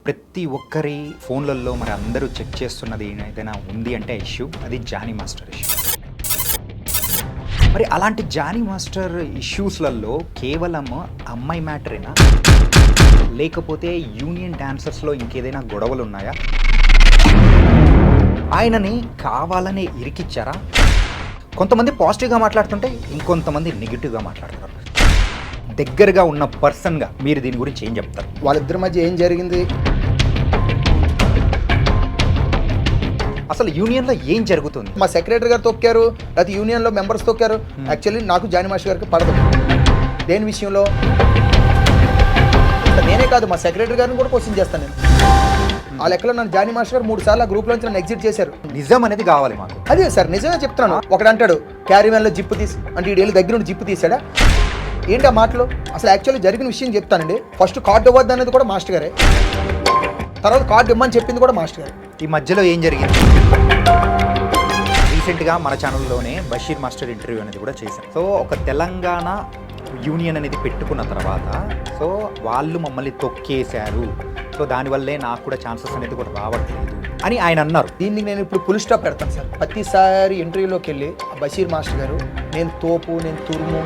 ప్రతి ఒక్కరి ఫోన్లలో మరి అందరూ చెక్ చేస్తున్నది ఏదైనా ఉంది అంటే ఇష్యూ అది జానీ మాస్టర్ ఇష్యూ. మరి అలాంటి జానీ మాస్టర్ ఇష్యూస్లలో కేవలం అమ్మాయి మ్యాటరేనా, లేకపోతే యూనియన్ డాన్సర్స్లో ఇంకేదైనా గొడవలు ఉన్నాయా? ఆయనని కావాలనే ఇరికిచ్చారా? కొంతమంది పాజిటివ్గా మాట్లాడుతుంటే ఇంకొంతమంది నెగిటివ్గా మాట్లాడుతున్నారు. దగ్గరగా ఉన్న పర్సన్గా మీరు దీని గురించి ఏం చెప్తారు? వాళ్ళిద్దరి మధ్య ఏం జరిగింది, అసలు యూనియన్లో ఏం జరుగుతుంది? మా సెక్రటరీ గారు తొక్కారు, లేకపోతే యూనియన్లో మెంబర్స్ తొక్కారు. యాక్చువల్లీ నాకు జానీ మాస్టర్ గారికి పడదు. దేని విషయంలో నేనే కాదు, మా సెక్రటరీ గారిని కూడా క్వశ్చన్ చేస్తాను నేను. ఆ లెక్కలో నన్ను జానీ మాస్టర్ గారు 3 సార్లు ఆ గ్రూప్లో నుంచి నన్ను ఎగ్జిట్ చేశారు. నిజం అనేది కావాలి మాకు. అదే సార్, నిజమే చెప్తున్నాను. ఒకడు అంటాడు క్యారీమెన్లో జిప్పు తీసి, అంటే ఈడేళ్ళు దగ్గర నుండి జిప్పు తీసాడా ఏంటి ఆ మాటలు? అసలు యాక్చువల్లీ జరిగిన విషయం చెప్తానండి. ఫస్ట్ కార్డు ఇవ్వద్దు అనేది కూడా మాస్టర్ గారే, తర్వాత కార్డు ఇవ్వమని చెప్పింది కూడా మాస్టర్ గారు. ఈ మధ్యలో ఏం జరిగింది? రీసెంట్గా మన ఛానల్లోనే బషీర్ మాస్టర్ ఇంటర్వ్యూ అనేది కూడా చేశాం. సో ఒక తెలంగాణ యూనియన్ అనేది పెట్టుకున్న తర్వాత సో వాళ్ళు మమ్మల్ని తొక్కేశారు, సో దానివల్లే నాకు కూడా ఛాన్సెస్ అనేది కూడా రావట్లేదు అని ఆయన అన్నారు. దీన్ని నేను ఇప్పుడు ఫుల్ స్టాప్ పెడతాను సార్. ప్రతిసారి ఇంటర్వ్యూలోకి వెళ్ళి బషీర్ మాస్టర్ గారు నేను తోపు, నేను తురుము,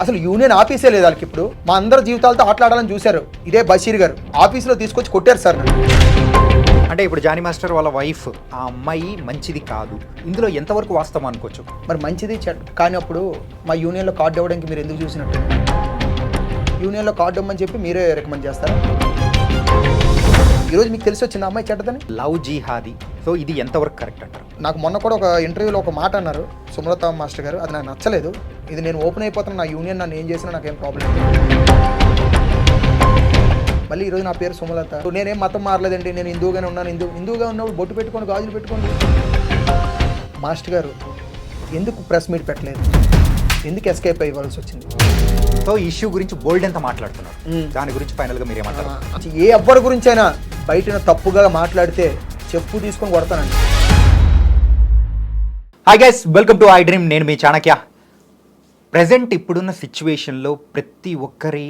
అసలు యూనియన్ ఆఫీసే లేదు వాళ్ళకి. ఇప్పుడు మా అందరి జీవితాలతో ఆటలాడాలని చూశారు. ఇదే బషీర్ గారు ఆఫీస్లో తీసుకొచ్చి కొట్టారు సార్ నన్ను. అంటే ఇప్పుడు జానీ మాస్టర్ వాళ్ళ వైఫ్ ఆ అమ్మాయి మంచిది కాదు, ఇందులో ఎంతవరకు వాస్తవం అనుకోవచ్చు? మరి మంచిది కానీ అప్పుడు మా యూనియన్లో కార్డు ఇవ్వడానికి మీరు ఎందుకు చూసినట్టు? యూనియన్లో కార్డు ఇవ్వమని చెప్పి మీరే రికమెండ్ చేస్తారా? ఈరోజు మీకు తెలిసి వచ్చింది అమ్మాయి చెడ్డదని. లవ్ జిహాదీ, సో ఇది ఎంతవరకు కరెక్ట్ అంటారు? నాకు మొన్న కూడా ఒక ఇంటర్వ్యూలో ఒక మాట అన్నారు సుమలత మాస్టర్ గారు, అది నాకు నచ్చలేదు. ఇది నేను ఓపెన్ అయిపోతాను, నా యూనియన్ నన్ను ఏం చేసినా నాకేం ప్రాబ్లం లేదు. మళ్ళీ ఈరోజు నా పేరు సుమలత, నేనేం మతం మారలేదండి, నేను హిందూగానే ఉన్నాను. హిందూగా ఉన్నప్పుడు బొట్టు పెట్టుకొని గాజులు పెట్టుకోండి. మాస్టర్ గారు ఎందుకు ప్రెస్ మీట్ పెట్టలేదు, ఎందుకు ఎస్కేప్ అయ్యవలసి వచ్చింది? సో ఇష్యూ గురించి బోల్డ్ ఎంత మాట్లాడుతున్నారు, దాని గురించి ఫైనల్గా మీరు ఏమంటారు? ఏ ఎవ్వరి గురించి అయినా బయట తప్పుగా మాట్లాడితే చెప్పు తీసుకొని కొడతానండి. Hi guys, welcome to I dream. నేను మీ చాణక్య. ప్రజెంట్ ఇప్పుడున్న సిచ్యువేషన్లో ప్రతి ఒక్కరి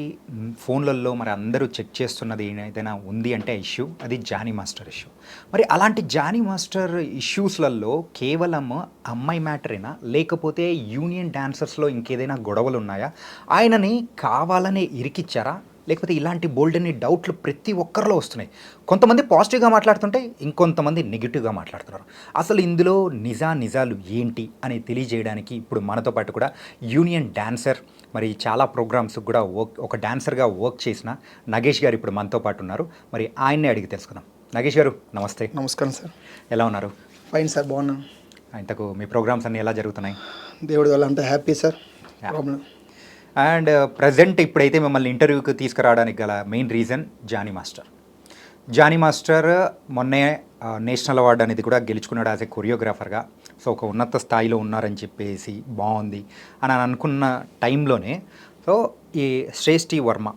ఫోన్లలో మరి అందరూ చెక్ చేస్తున్నది ఏదైనా ఉంది అంటే ఇష్యూ అది జానీ మాస్టర్ ఇష్యూ. మరి అలాంటి జానీ మాస్టర్ ఇష్యూస్లలో కేవలం అమ్మాయి మ్యాటరేనా, లేకపోతే యూనియన్ డాన్సర్స్లో ఇంకేదైనా గొడవలు ఉన్నాయా? ఆయనని కావాలనే ఇరికిచ్చారా, లేకపోతే ఇలాంటి బోల్డ్ అనే డౌట్లు ప్రతి ఒక్కరిలో వస్తున్నాయి. కొంతమంది పాజిటివ్గా మాట్లాడుతుంటే ఇంకొంతమంది నెగిటివ్గా మాట్లాడుతున్నారు. అసలు ఇందులో నిజాలు ఏంటి అని తెలియజేయడానికి ఇప్పుడు మనతో పాటు కూడా యూనియన్ డాన్సర్, మరి చాలా ప్రోగ్రామ్స్ కూడా ఒక డాన్సర్గా వర్క్ చేసిన నగేష్ గారు ఇప్పుడు మనతో పాటు ఉన్నారు. మరి ఆయన్నే అడిగి తెలుసుకుందాం. నగేష్ గారు నమస్తే. నమస్కారం సార్. ఎలా ఉన్నారు? ఫైన్ సార్, బాగున్నాను. ఇంతకు మీ ప్రోగ్రామ్స్ అన్నీ ఎలా జరుగుతున్నాయి? దేవుడి వల్ల అంతా happy sir. Problem and present ఇప్పుడైతే మిమ్మల్ని ఇంటర్వ్యూకి తీసుకురావడానికి గల మెయిన్ రీజన్ జానీ మాస్టర్ మొన్నే నేషనల్ అవార్డు అనేది కూడా గెలుచుకున్నాడు యాజ్ ఎ కొరియోగ్రాఫర్గా. సో ఒక ఉన్నత స్థాయిలో ఉన్నారని చెప్పేసి బాగుంది అని అనుకున్న టైంలోనే సో ఈ శ్రేష్ఠి వర్మ,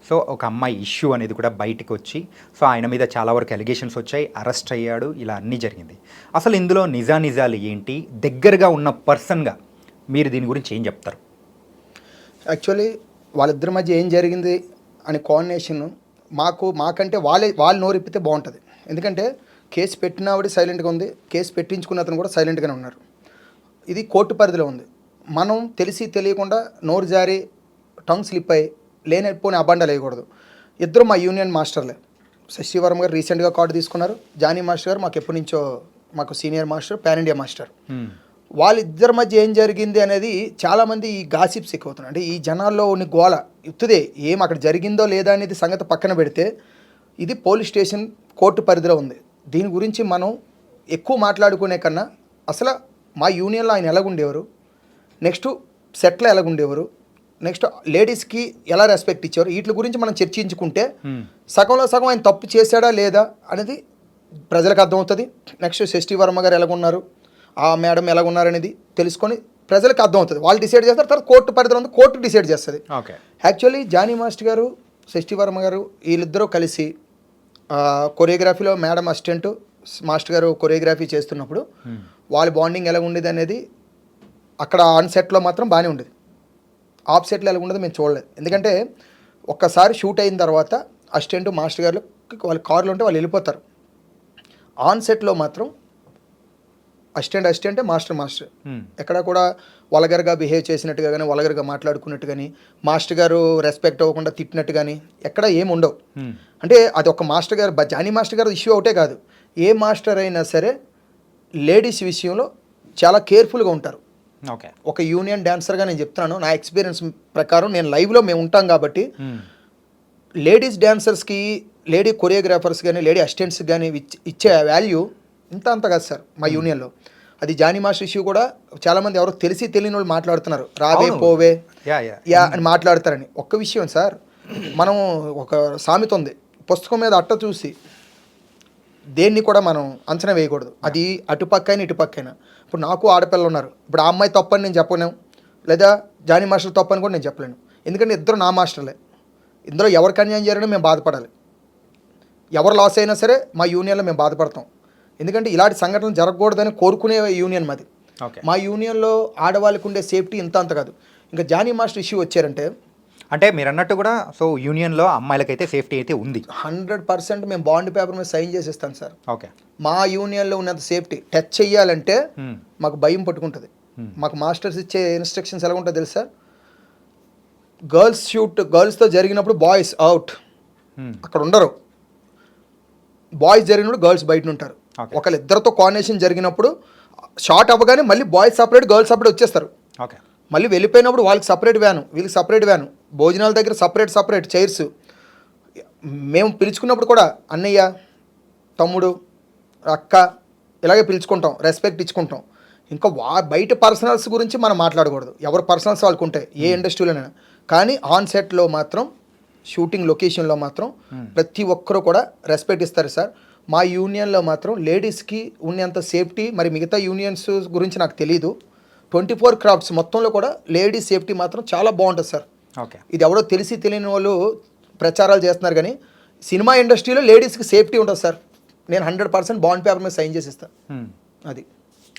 సో ఒక అమ్మాయి ఇష్యూ అనేది కూడా బయటకు వచ్చి సో ఆయన మీద చాలా వరకు అలిగేషన్స్ వచ్చాయి, అరెస్ట్ అయ్యాడు, ఇలా అన్నీ జరిగింది. అసలు ఇందులో నిజాలు ఏంటి? దగ్గరగా ఉన్న పర్సన్గా మీరు దీని గురించి ఏం చెప్తారు? యాక్చువల్లీ వాళ్ళిద్దరి మధ్య ఏం జరిగింది అనే కోఆర్డినేషన్ మాకంటే వాళ్ళు నోరిప్పితే బాగుంటుంది. ఎందుకంటే కేసు పెట్టినవాడు సైలెంట్గా ఉంది, కేసు పెట్టించుకున్న అతను కూడా సైలెంట్గానే ఉన్నారు. ఇది కోర్టు పరిధిలో ఉంది. మనం తెలిసి తెలియకుండా నోరు జారి టంగ్ స్లిప్ అయ్యి లేనిపోని అబండాలు వేయకూడదు. ఇద్దరు మా యూనియన్ మాస్టర్లే. శశివరం గారు రీసెంట్గా కార్డు తీసుకున్నారు. జానీ మాస్టర్ గారు మాకు ఎప్పటి నుంచో మాకు senior master, pan India master. వాళ్ళిద్దరి మధ్య ఏం జరిగింది అనేది చాలామంది ఈ గాసిప్స్ ఎక్కువ అవుతున్నాయి. అంటే ఈ జనాల్లో ఉన్న గోల ఇస్తుదే ఏం అక్కడ జరిగిందో లేదా అనేది సంగతి పక్కన పెడితే ఇది పోలీస్ స్టేషన్ కోర్టు పరిధిలో ఉంది. దీని గురించి మనం ఎక్కువ మాట్లాడుకునే కన్నా అసలు మా యూనియన్లో ఆయన ఎలాగుండేవారు, నెక్స్ట్ సెట్లో ఎలాగుండేవారు, నెక్స్ట్ లేడీస్కి ఎలా రెస్పెక్ట్ ఇచ్చేవారు, వీటి గురించి మనం చర్చించుకుంటే సగంలో సగం ఆయన తప్పు చేశాడా లేదా అనేది ప్రజలకు అర్థమవుతుంది. నెక్స్ట్ శశి వర్మ గారు ఎలాగున్నారు, ఆ మేడం ఎలాగున్నారనేది తెలుసుకొని ప్రజలకు అర్థమవుతుంది. వాళ్ళు డిసైడ్ చేస్తారు, తర్వాత కోర్టు పరిధిలో ఉంది, కోర్టు డిసైడ్ చేస్తుంది. యాక్చువల్లీ జానీ మాస్టర్ గారు, శశి వర్మ గారు వీళ్ళిద్దరూ కలిసి కొరియోగ్రఫీలో మేడం అసిస్టెంట్, మాస్టర్ గారు కొరియోగ్రఫీ చేస్తున్నప్పుడు వాళ్ళ బాండింగ్ ఎలా ఉండేది అనేది అక్కడ ఆన్ సెట్లో మాత్రం బాగానే ఉండేది. ఆఫ్ సెట్లు ఎలా ఉండదో మేము చూడలేదు. ఎందుకంటే ఒక్కసారి షూట్ అయిన తర్వాత అసిస్టెంట్ మాస్టర్ గారు వాళ్ళ కార్లో ఉంటే వాళ్ళు వెళ్ళిపోతారు. ఆన్ సెట్లో మాత్రం అసిస్టెంట్ మాస్టర్ ఎక్కడ కూడా వల్గర్గా బిహేవ్ చేసినట్టుగా కానీ వల్గర్గా మాట్లాడుకున్నట్టు కానీ మాస్టర్ గారు రెస్పెక్ట్ అవ్వకుండా తిట్టినట్టు కానీ ఎక్కడ ఏమి ఉండవు. అంటే అది ఒక మాస్టర్ గారు జానీ మాస్టర్ గారు ఇష్యూ ఒకటే కాదు, ఏ మాస్టర్ అయినా సరే లేడీస్ విషయంలో చాలా కేర్ఫుల్గా ఉంటారు. ఓకే, ఒక యూనియన్ డాన్సర్గా నేను చెప్తున్నాను, నా ఎక్స్పీరియన్స్ ప్రకారం నేను లైవ్లో మేము ఉంటాం కాబట్టి లేడీస్ డాన్సర్స్కి లేడీ కొరియోగ్రాఫర్స్ కానీ లేడీ అసిస్టెంట్స్ కానీ ఇచ్చే వాల్యూ అంత కాదు సార్ మా యూనియన్లో. అది జానీ మాస్టర్ ఇష్యూ కూడా చాలామంది ఎవరో తెలియని వాళ్ళు మాట్లాడుతున్నారు, రావే పోవే యా అని మాట్లాడతారని. ఒక్క విషయం సార్, మనం ఒక సామెత ఉంది, పుస్తకం మీద అట్ట చూసి దేన్ని కూడా మనం అంచనా వేయకూడదు. అది అటుపక్కైనా ఇటుపక్కైనా. ఇప్పుడు నాకు ఆడపిల్లలు ఉన్నారు, ఇప్పుడు ఆ అమ్మాయి తప్పని నేను చెప్పలేను, లేదా జానీ మాస్టర్ తప్పని కూడా నేను చెప్పలేను. ఎందుకంటే ఇద్దరు నా మాస్టర్లే, ఇందులో ఎవరికి అన్యాయం జరిగినా మేము బాధపడాలి. ఎవరు లాస్ అయినా సరే మా యూనియన్లో మేము బాధపడతాం. ఎందుకంటే ఇలాంటి సంఘటనలు జరగకూడదని కోరుకునే యూనియన్ మాది. మా యూనియన్లో ఆడవాళ్ళకు ఉండే సేఫ్టీ అంత కాదు. ఇంకా జానీ మాస్టర్ ఇష్యూ వచ్చారంటే అంటే మీరు అన్నట్టు కూడా సో యూనియన్లో అమ్మాయిలకైతే సేఫ్టీ అయితే ఉంది 100%. మేము బాండ్ పేపర్ మీద సైన్ చేసి ఇస్తాం సార్. ఓకే, మా యూనియన్లో ఉన్నంత సేఫ్టీ టచ్ చెయ్యాలంటే మాకు భయం పట్టుకుంటుంది. మాకు మాస్టర్స్ ఇచ్చే ఇన్స్ట్రక్షన్స్ ఎలా ఉంటుంది తెలుసా, గర్ల్స్తో జరిగినప్పుడు బాయ్స్ అవుట్, అక్కడ ఉండరు. బాయ్స్ జరిగినప్పుడు గర్ల్స్ బయట ఉంటారు. ఒకళ్ళు ఇద్దరితో కాంబినేషన్ జరిగినప్పుడు షార్ట్ అవ్వగానే మళ్ళీ బాయ్స్ సపరేట్ గర్ల్స్ సపరేట్ వచ్చేస్తారు. ఓకే, మళ్ళీ వెళ్ళిపోయినప్పుడు వాళ్ళకి సపరేట్ వ్యాను, వీళ్ళకి సపరేట్ వ్యాను, భోజనాల దగ్గర సపరేట్ చైర్స్. మేము పిలుచుకున్నప్పుడు కూడా అన్నయ్య, తమ్ముడు, అక్క ఇలాగే పిలుచుకుంటాం, రెస్పెక్ట్ ఇచ్చుకుంటాం. ఇంకా బయట పర్సనల్స్ గురించి మనం మాట్లాడకూడదు, ఎవరు పర్సనల్స్ వాళ్ళకు ఉంటాయి ఏ ఇండస్ట్రీలోనైనా. కానీ ఆన్ సెట్లో మాత్రం షూటింగ్ లొకేషన్లో మాత్రం ప్రతి ఒక్కరూ కూడా రెస్పెక్ట్ ఇస్తారు సార్. మా యూనియన్లో మాత్రం లేడీస్కి ఉన్నంత సేఫ్టీ మరి మిగతా యూనియన్స్ గురించి నాకు తెలీదు. 24 క్రాఫ్ట్స్ మొత్తంలో కూడా లేడీస్ సేఫ్టీ మాత్రం చాలా బాగుంటుంది సార్. ఓకే, ఇది ఎవరో తెలియని వాళ్ళు ప్రచారాలు చేస్తున్నారు, కానీ సినిమా ఇండస్ట్రీలో లేడీస్కి సేఫ్టీ ఉంటుంది సార్. నేను 100% బాండ్ పేపర్ మీద సైన్ చేసి ఇస్తాను. అది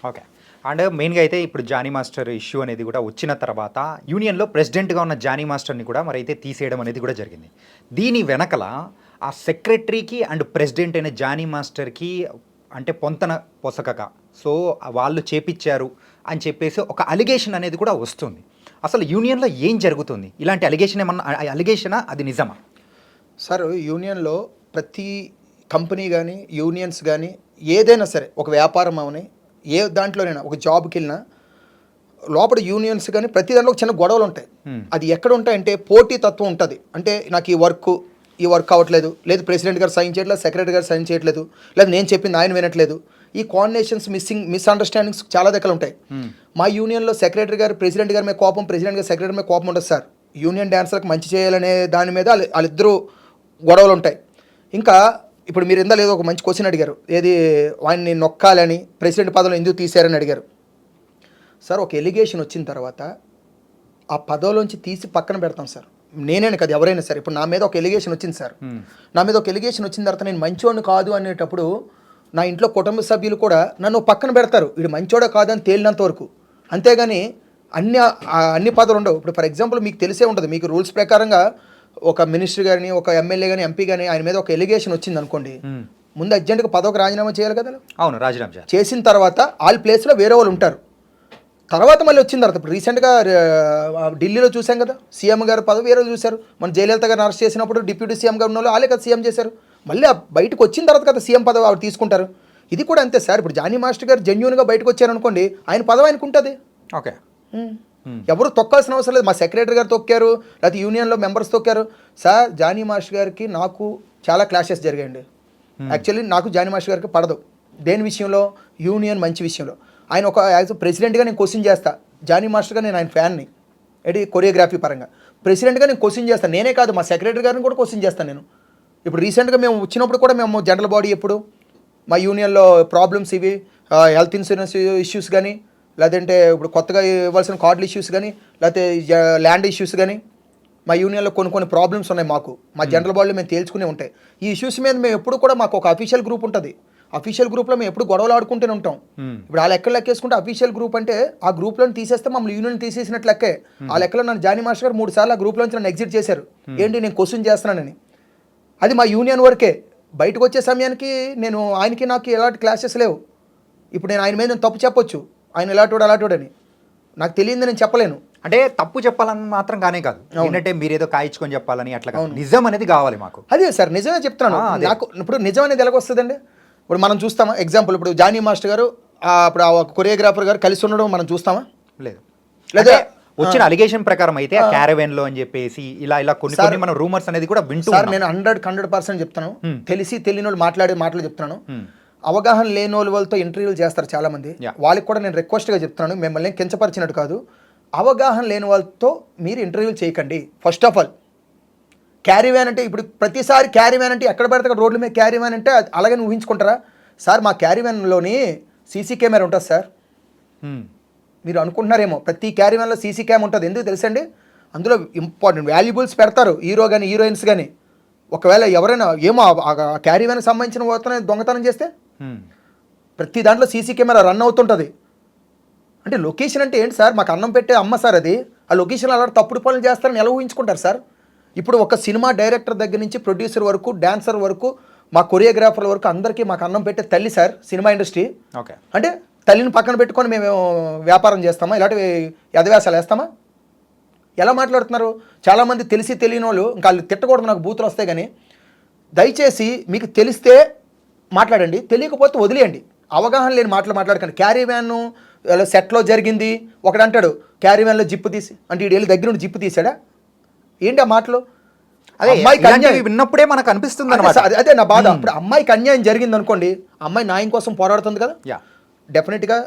ఓకే. అండ్ మెయిన్గా అయితే ఇప్పుడు జానీ మాస్టర్ ఇష్యూ అనేది కూడా వచ్చిన తర్వాత యూనియన్లో ప్రెసిడెంట్గా ఉన్న జానీ మాస్టర్ని కూడా మరి అయితే తీసేయడం అనేది కూడా జరిగింది. దీని వెనకల ఆ సెక్రటరీకి అండ్ ప్రెసిడెంట్ అయిన జానీ మాస్టర్కి అంటే పొంతన పొసకక సో వాళ్ళు చేపించారు అని చెప్పేసి ఒక అలిగేషన్ అనేది కూడా వస్తుంది. అసలు యూనియన్లో ఏం జరుగుతుంది? ఇలాంటి అలిగేషన్ ఏమన్నా అలిగేషనా, అది నిజమా? సార్ యూనియన్లో ప్రతి కంపెనీ కానీ యూనియన్స్ కానీ ఏదైనా సరే, ఒక వ్యాపారం అవని ఏ దాంట్లోనైనా ఒక జాబ్కి వెళ్ళినా లోపల యూనియన్స్ కానీ ప్రతి దాంట్లో చిన్న గొడవలు ఉంటాయి. అది ఎక్కడ ఉంటాయంటే పోటీ తత్వం ఉంటుంది. అంటే నాకు ఈ వర్క్ అవ్వట్లేదు, లేదు ప్రెసిడెంట్ గారు సైన్ చేయట్లేదు, సెక్రటరీ గారు సైన్ చేయట్లేదు, లేదు నేను చెప్పింది ఆయన వినట్లేదు. ఈ కోఆర్డినేషన్స్ మిస్అండర్స్టాండింగ్స్ చాలా దగ్గర ఉంటాయి. మా యూనియన్లో సెక్రటరీ గారు ప్రెసిడెంట్ గారి మీద కోపం, ప్రెసిడెంట్ గారు సెక్రటరీ మీద కోపం ఉండదు సార్. యూనియన్ డాన్సర్కి మంచి చేయాలనే దాని మీద వాళ్ళిద్దరూ గొడవలు ఉంటాయి. ఇంకా ఇప్పుడు మీరు ఇందా లేదో ఒక మంచి క్వశ్చన్ అడిగారు, ఏది వాడిని నొక్కాలని ప్రెసిడెంట్ పదవిలో ఎందుకు తీశారని అడిగారు సార్. ఒక ఎలిగేషన్ వచ్చిన తర్వాత ఆ పదవిలోంచి తీసి పక్కన పెడతాం సార్. నేనే కదా ఎవరైనా సరే. ఇప్పుడు నా మీద ఒక ఎలిగేషన్ వచ్చింది సార్, నా మీద ఒక ఎలిగేషన్ వచ్చిన తర్వాత నేను మంచోడిని కాదు అనేటప్పుడు నా ఇంట్లో కుటుంబ సభ్యులు కూడా నన్ను పక్కన పెడతారు, వీడు మంచోడా కాదని తేలినంత వరకు. అంతేగాని అన్ని పదవులు ఉండవు. ఇప్పుడు ఫర్ ఎగ్జాంపుల్ మీకు తెలిసే ఉంటుంది, మీకు రూల్స్ ప్రకారంగా ఒక మినిస్టర్ కానీ ఒక ఎమ్మెల్యే కానీ ఎంపీ కానీ ఆయన మీద ఒక ఎలిగేషన్ వచ్చింది అనుకోండి, ముందు అర్జెంట్గా పదవికి రాజీనామా చేయాలి కదా. అవును, రాజీనామా చేసిన తర్వాత వాళ్ళ ప్లేస్లో వేరే వాళ్ళు ఉంటారు. తర్వాత మళ్ళీ వచ్చిన తర్వాత ఇప్పుడు రీసెంట్గా ఢిల్లీలో చూసాం కదా, సీఎం గారు పదవి వేరే చూశారు. మన జయలలిత గారిని అరెస్ట్ చేసినప్పుడు డిప్యూటీ సీఎం గారు ఉన్న వాళ్ళు వాళ్ళే కదా సీఎం చేశారు. మళ్ళీ బయటకు వచ్చిన తర్వాత కదా సీఎం పదవి ఆవిడ తీసుకుంటారు. ఇది కూడా అంతే సార్. ఇప్పుడు జానీ మాస్టర్ గారు జెన్యూన్గా బయటకు వచ్చారనుకోండి, ఆయన పదవి ఆయనకు ఉంటుంది. ఓకే, ఎవరు తొక్కాల్సిన అవసరం లేదు. మా సెక్రటరీ గారు తొక్కారు, లేకపోతే యూనియన్లో మెంబర్స్ తొక్కారు సార్. జానీ మాస్టర్ గారికి నాకు చాలా క్లాషెస్ జరిగాయండి. యాక్చువల్లీ నాకు జానీ మాస్టర్ గారికి పడదు దేని విషయంలో, యూనియన్ మంచి విషయంలో. ఆయన ఒక యాజ్ ప్రెసిడెంట్గా నేను క్వశ్చన్ చేస్తా, జానీ మాస్టర్గా నేను ఆయన ఫ్యాన్ని, ఏంటి కొరియోగ్రఫీ పరంగా. ప్రెసిడెంట్గా నేను క్వశ్చన్ చేస్తాను, నేనే కాదు మా సెక్రటరీ గారిని కూడా క్వశ్చన్ చేస్తాను నేను. ఇప్పుడు రీసెంట్గా మేము వచ్చినప్పుడు కూడా మేము జనరల్ బాడీ ఎప్పుడు మా యూనియన్లో ప్రాబ్లమ్స్ ఇవి హెల్త్ ఇన్సూరెన్స్ ఇష్యూస్ కానీ, లేదంటే ఇప్పుడు కొత్తగా ఇవ్వాల్సిన కార్డుల ఇష్యూస్ కానీ, లేకపోతే ల్యాండ్ ఇష్యూస్ కానీ, మా యూనియన్లో కొన్ని ప్రాబ్లమ్స్ ఉన్నాయి మాకు. మా జనరల్ బాడీలో మేము తేల్చుకునే ఉంటాయి. ఈ ఇష్యూస్ మీద మేము ఎప్పుడు కూడా మాకు ఒక అఫీషియల్ గ్రూప్ ఉంటుంది, అఫీషియల్ గ్రూప్లో మేము ఎప్పుడు గొడవలు ఆడుకుంటూనే ఉంటాం. ఇప్పుడు ఆ లెక్కలు లెక్కేసుకుంటే అఫీషియల్ గ్రూప్ అంటే ఆ గ్రూప్లో తీసేస్తే మమ్మల్ని యూనియన్ తీసేసినట్లు లెక్కే. ఆ లెక్కలో నన్ను జానీ మాస్టర్ గారు 3 సార్లు ఆ గ్రూప్లోంచి నన్ను ఎగ్జిట్ చేశారు. ఏంటి నేను క్వశ్చన్ చేస్తున్నానని. అది మా యూనియన్ వరకే. బయటకు వచ్చే సమయానికి నేను ఆయనకి నాకు ఎలాంటి క్లాసెస్ లేవు. ఇప్పుడు నేను ఆయన మీద నేను తప్పు చెప్పొచ్చు, ఆయన అలాంటోడని నాకు తెలియదు నేను చెప్పలేను. అంటే తప్పు చెప్పాలని మాత్రం కానే కాదు, ఏంటంటే మీరు ఏదో కాయించుకొని చెప్పాలని అట్లా కాదు, నిజం అనేది కావాలి మాకు. అదే సార్ నిజమే చెప్తున్నాను. నాకు ఇప్పుడు నిజం అనేది ఎలాగొస్తుందండి? ఇప్పుడు మనం చూస్తామా ఎగ్జాంపుల్, ఇప్పుడు జానీ మాస్టర్ గారు ఇప్పుడు ఆ కొరియోగ్రాఫర్ గారు కలిసి ఉండడం మనం చూస్తామా? లేదు. లేదా వచ్చిన అలిగేషన్ ప్రకారం అయితే క్యారవెన్ లో అని చెప్పేసి ఇలా కొన్ని మనం రూమర్స్ అనేది కూడా వింటూ సార్ నేను 100% చెప్తాను. తెలిసి తెలియని వాళ్ళు మాట్లాడే మాటలు చెప్తున్నాను. అవగాహన లేని వాళ్ళతో ఇంటర్వ్యూలు చేస్తారు చాలా మంది. వాళ్ళకి కూడా నేను రిక్వెస్ట్గా చెప్తున్నాను, మిమ్మల్ని కించపరిచినట్టు కాదు. అవగాహన లేని వాళ్ళతో మీరు ఇంటర్వ్యూలు చేయకండి. First of all carry van అంటే ఇప్పుడు ప్రతిసారి క్యారీ వ్యాన్ అంటే ఎక్కడ పడితే అక్కడ రోడ్ల మీద క్యారీ వ్యాన్ అంటే అలాగని ఊహించుకుంటారా సార్? మా క్యారీ వ్యాన్లోని సీసీ కెమెరా ఉంటుంది సార్. మీరు అనుకుంటున్నారేమో ప్రతి క్యారీ వ్యాన్లో సీసీ క్యామ్ ఉంటుంది. ఎందుకు తెలుసండి? అందులో ఇంపార్టెంట్ వాల్యుబుల్స్ పెడతారు, హీరో కానీ హీరోయిన్స్ కానీ. ఒకవేళ ఎవరైనా ఏమో క్యారీ వ్యాన్కి సంబంధించిన పోతనే దొంగతనం చేస్తే ప్రతి దాంట్లో సీసీ కెమెరా రన్ అవుతుంటుంది. అంటే లొకేషన్ అంటే ఏంటి సార్? మాకు అన్నం పెట్టే అమ్మ సార్ అది. ఆ లొకేషన్ అలా తప్పుడు పనులు చేస్తారని ఎలా ఊహించుకుంటారు సార్? ఇప్పుడు ఒక సినిమా డైరెక్టర్ దగ్గర నుంచి ప్రొడ్యూసర్ వరకు, డాన్సర్ వరకు, మా కొరియోగ్రాఫర్ల వరకు అందరికీ మాకు అన్నం పెట్టే తల్లి సార్ సినిమా ఇండస్ట్రీ. ఓకే, అంటే తల్లిని పక్కన పెట్టుకొని మేము వ్యాపారం చేస్తామా? ఇలాంటి యథవేశాలు వేస్తామా? ఎలా మాట్లాడుతున్నారు? చాలామంది తెలిసి తెలియని వాళ్ళు, ఇంకా వాళ్ళు తిట్టకూడదు, నాకు బూతులు వస్తాయి. కానీ దయచేసి మీకు తెలిస్తే మాట్లాడండి, తెలియకపోతే వదిలేయండి. అవగాహన లేని మాటలు మాట్లాడకండి. క్యారీ వ్యాన్ సెట్లో జరిగింది ఒకడు అంటాడు, క్యారీ వ్యాన్లో జిప్పు తీసి అంటే ఈ వెళ్ళి దగ్గర నుండి జిప్పు తీసాడా? ఏంటి ఆ మాటలు? అదే అమ్మాయికి అన్యాయం విన్నప్పుడే మనకు అనిపిస్తుంది అన్నమాట. అదే నా బాధ. ఇప్పుడు అమ్మాయికి అన్యాయం జరిగింది అనుకోండి, అమ్మాయి న్యాయం కోసం పోరాడుతుంది కదా. డెఫినెట్గా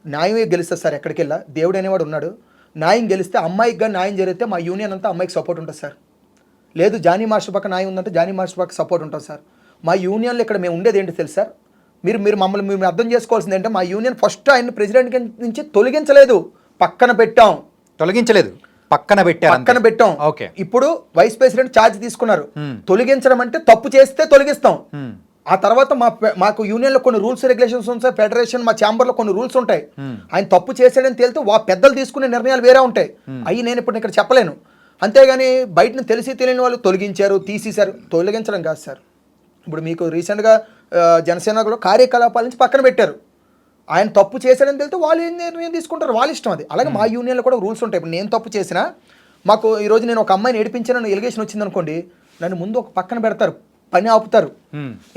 న్యాయమే గెలుస్తుంది సార్. ఎక్కడికి వెళ్ళా దేవుడు అనేవాడు ఉన్నాడు. న్యాయం గెలిస్తే అమ్మాయికి కానీ న్యాయం జరిగితే మా యూనియన్ అంతా అమ్మాయికి సపోర్ట్ ఉంటుంది సార్. లేదు జానీ మాస్టర్ పక్క న్యాయం ఉందంటే జానీ మాస్టర్ పక్క సపోర్ట్ ఉంటుంది సార్. మా యూనియన్లో ఇక్కడ మేము ఉండేది ఏంటి తెలుసు సార్? మీరు మమ్మల్ని మేము అర్థం చేసుకోవాల్సింది ఏంటంటే, మా యూనియన్ ఫస్ట్ ఆయన ప్రెసిడెంట్ నుంచి తొలగించలేదు, పక్కన పెట్టాం. పక్కన పెట్టాం. ఓకే, ఇప్పుడు వైస్ ప్రెసిడెంట్ ఛార్జ్ తీసుకున్నారు. తొలగించడం అంటే తప్పు చేస్తే తొలగిస్తాం. ఆ తర్వాత మాకు యూనియన్లో కొన్ని రూల్స్ రెగ్యులేషన్స్ ఉంటాయి, ఫెడరేషన్ మా ఛాంబర్లో కొన్ని రూల్స్ ఉంటాయి. ఆయన తప్పు చేసాడని తేలితే పెద్దలు తీసుకునే నిర్ణయాలు వేరే ఉంటాయి. అవి నేను ఇప్పుడు ఇక్కడ చెప్పలేను. అంతేగాని బయటను తెలిసి తెలియని వాళ్ళు తొలగించారు, తీసేశారు. తొలగించడం కాదు సార్. ఇప్పుడు మీకు రీసెంట్గా జనసేనలో కార్యకలాపాల నుంచి పక్కన పెట్టారు. ఆయన తప్పు చేశాడని తెలితే వాళ్ళు ఏం నిర్ణయం తీసుకుంటారు, వాళ్ళ ఇష్టం అది. అలాగే మా యూనియన్లో కూడా రూల్స్ ఉంటాయి. ఇప్పుడు నేను తప్పు చేసినా, మాకు ఈరోజు నేను ఒక అమ్మాయిని ఏడిపించానని ఎలిగేషన్ వచ్చింది అనుకోండి, నన్ను ముందు ఒక పక్కన పెడతారు, పని ఆపుతారు.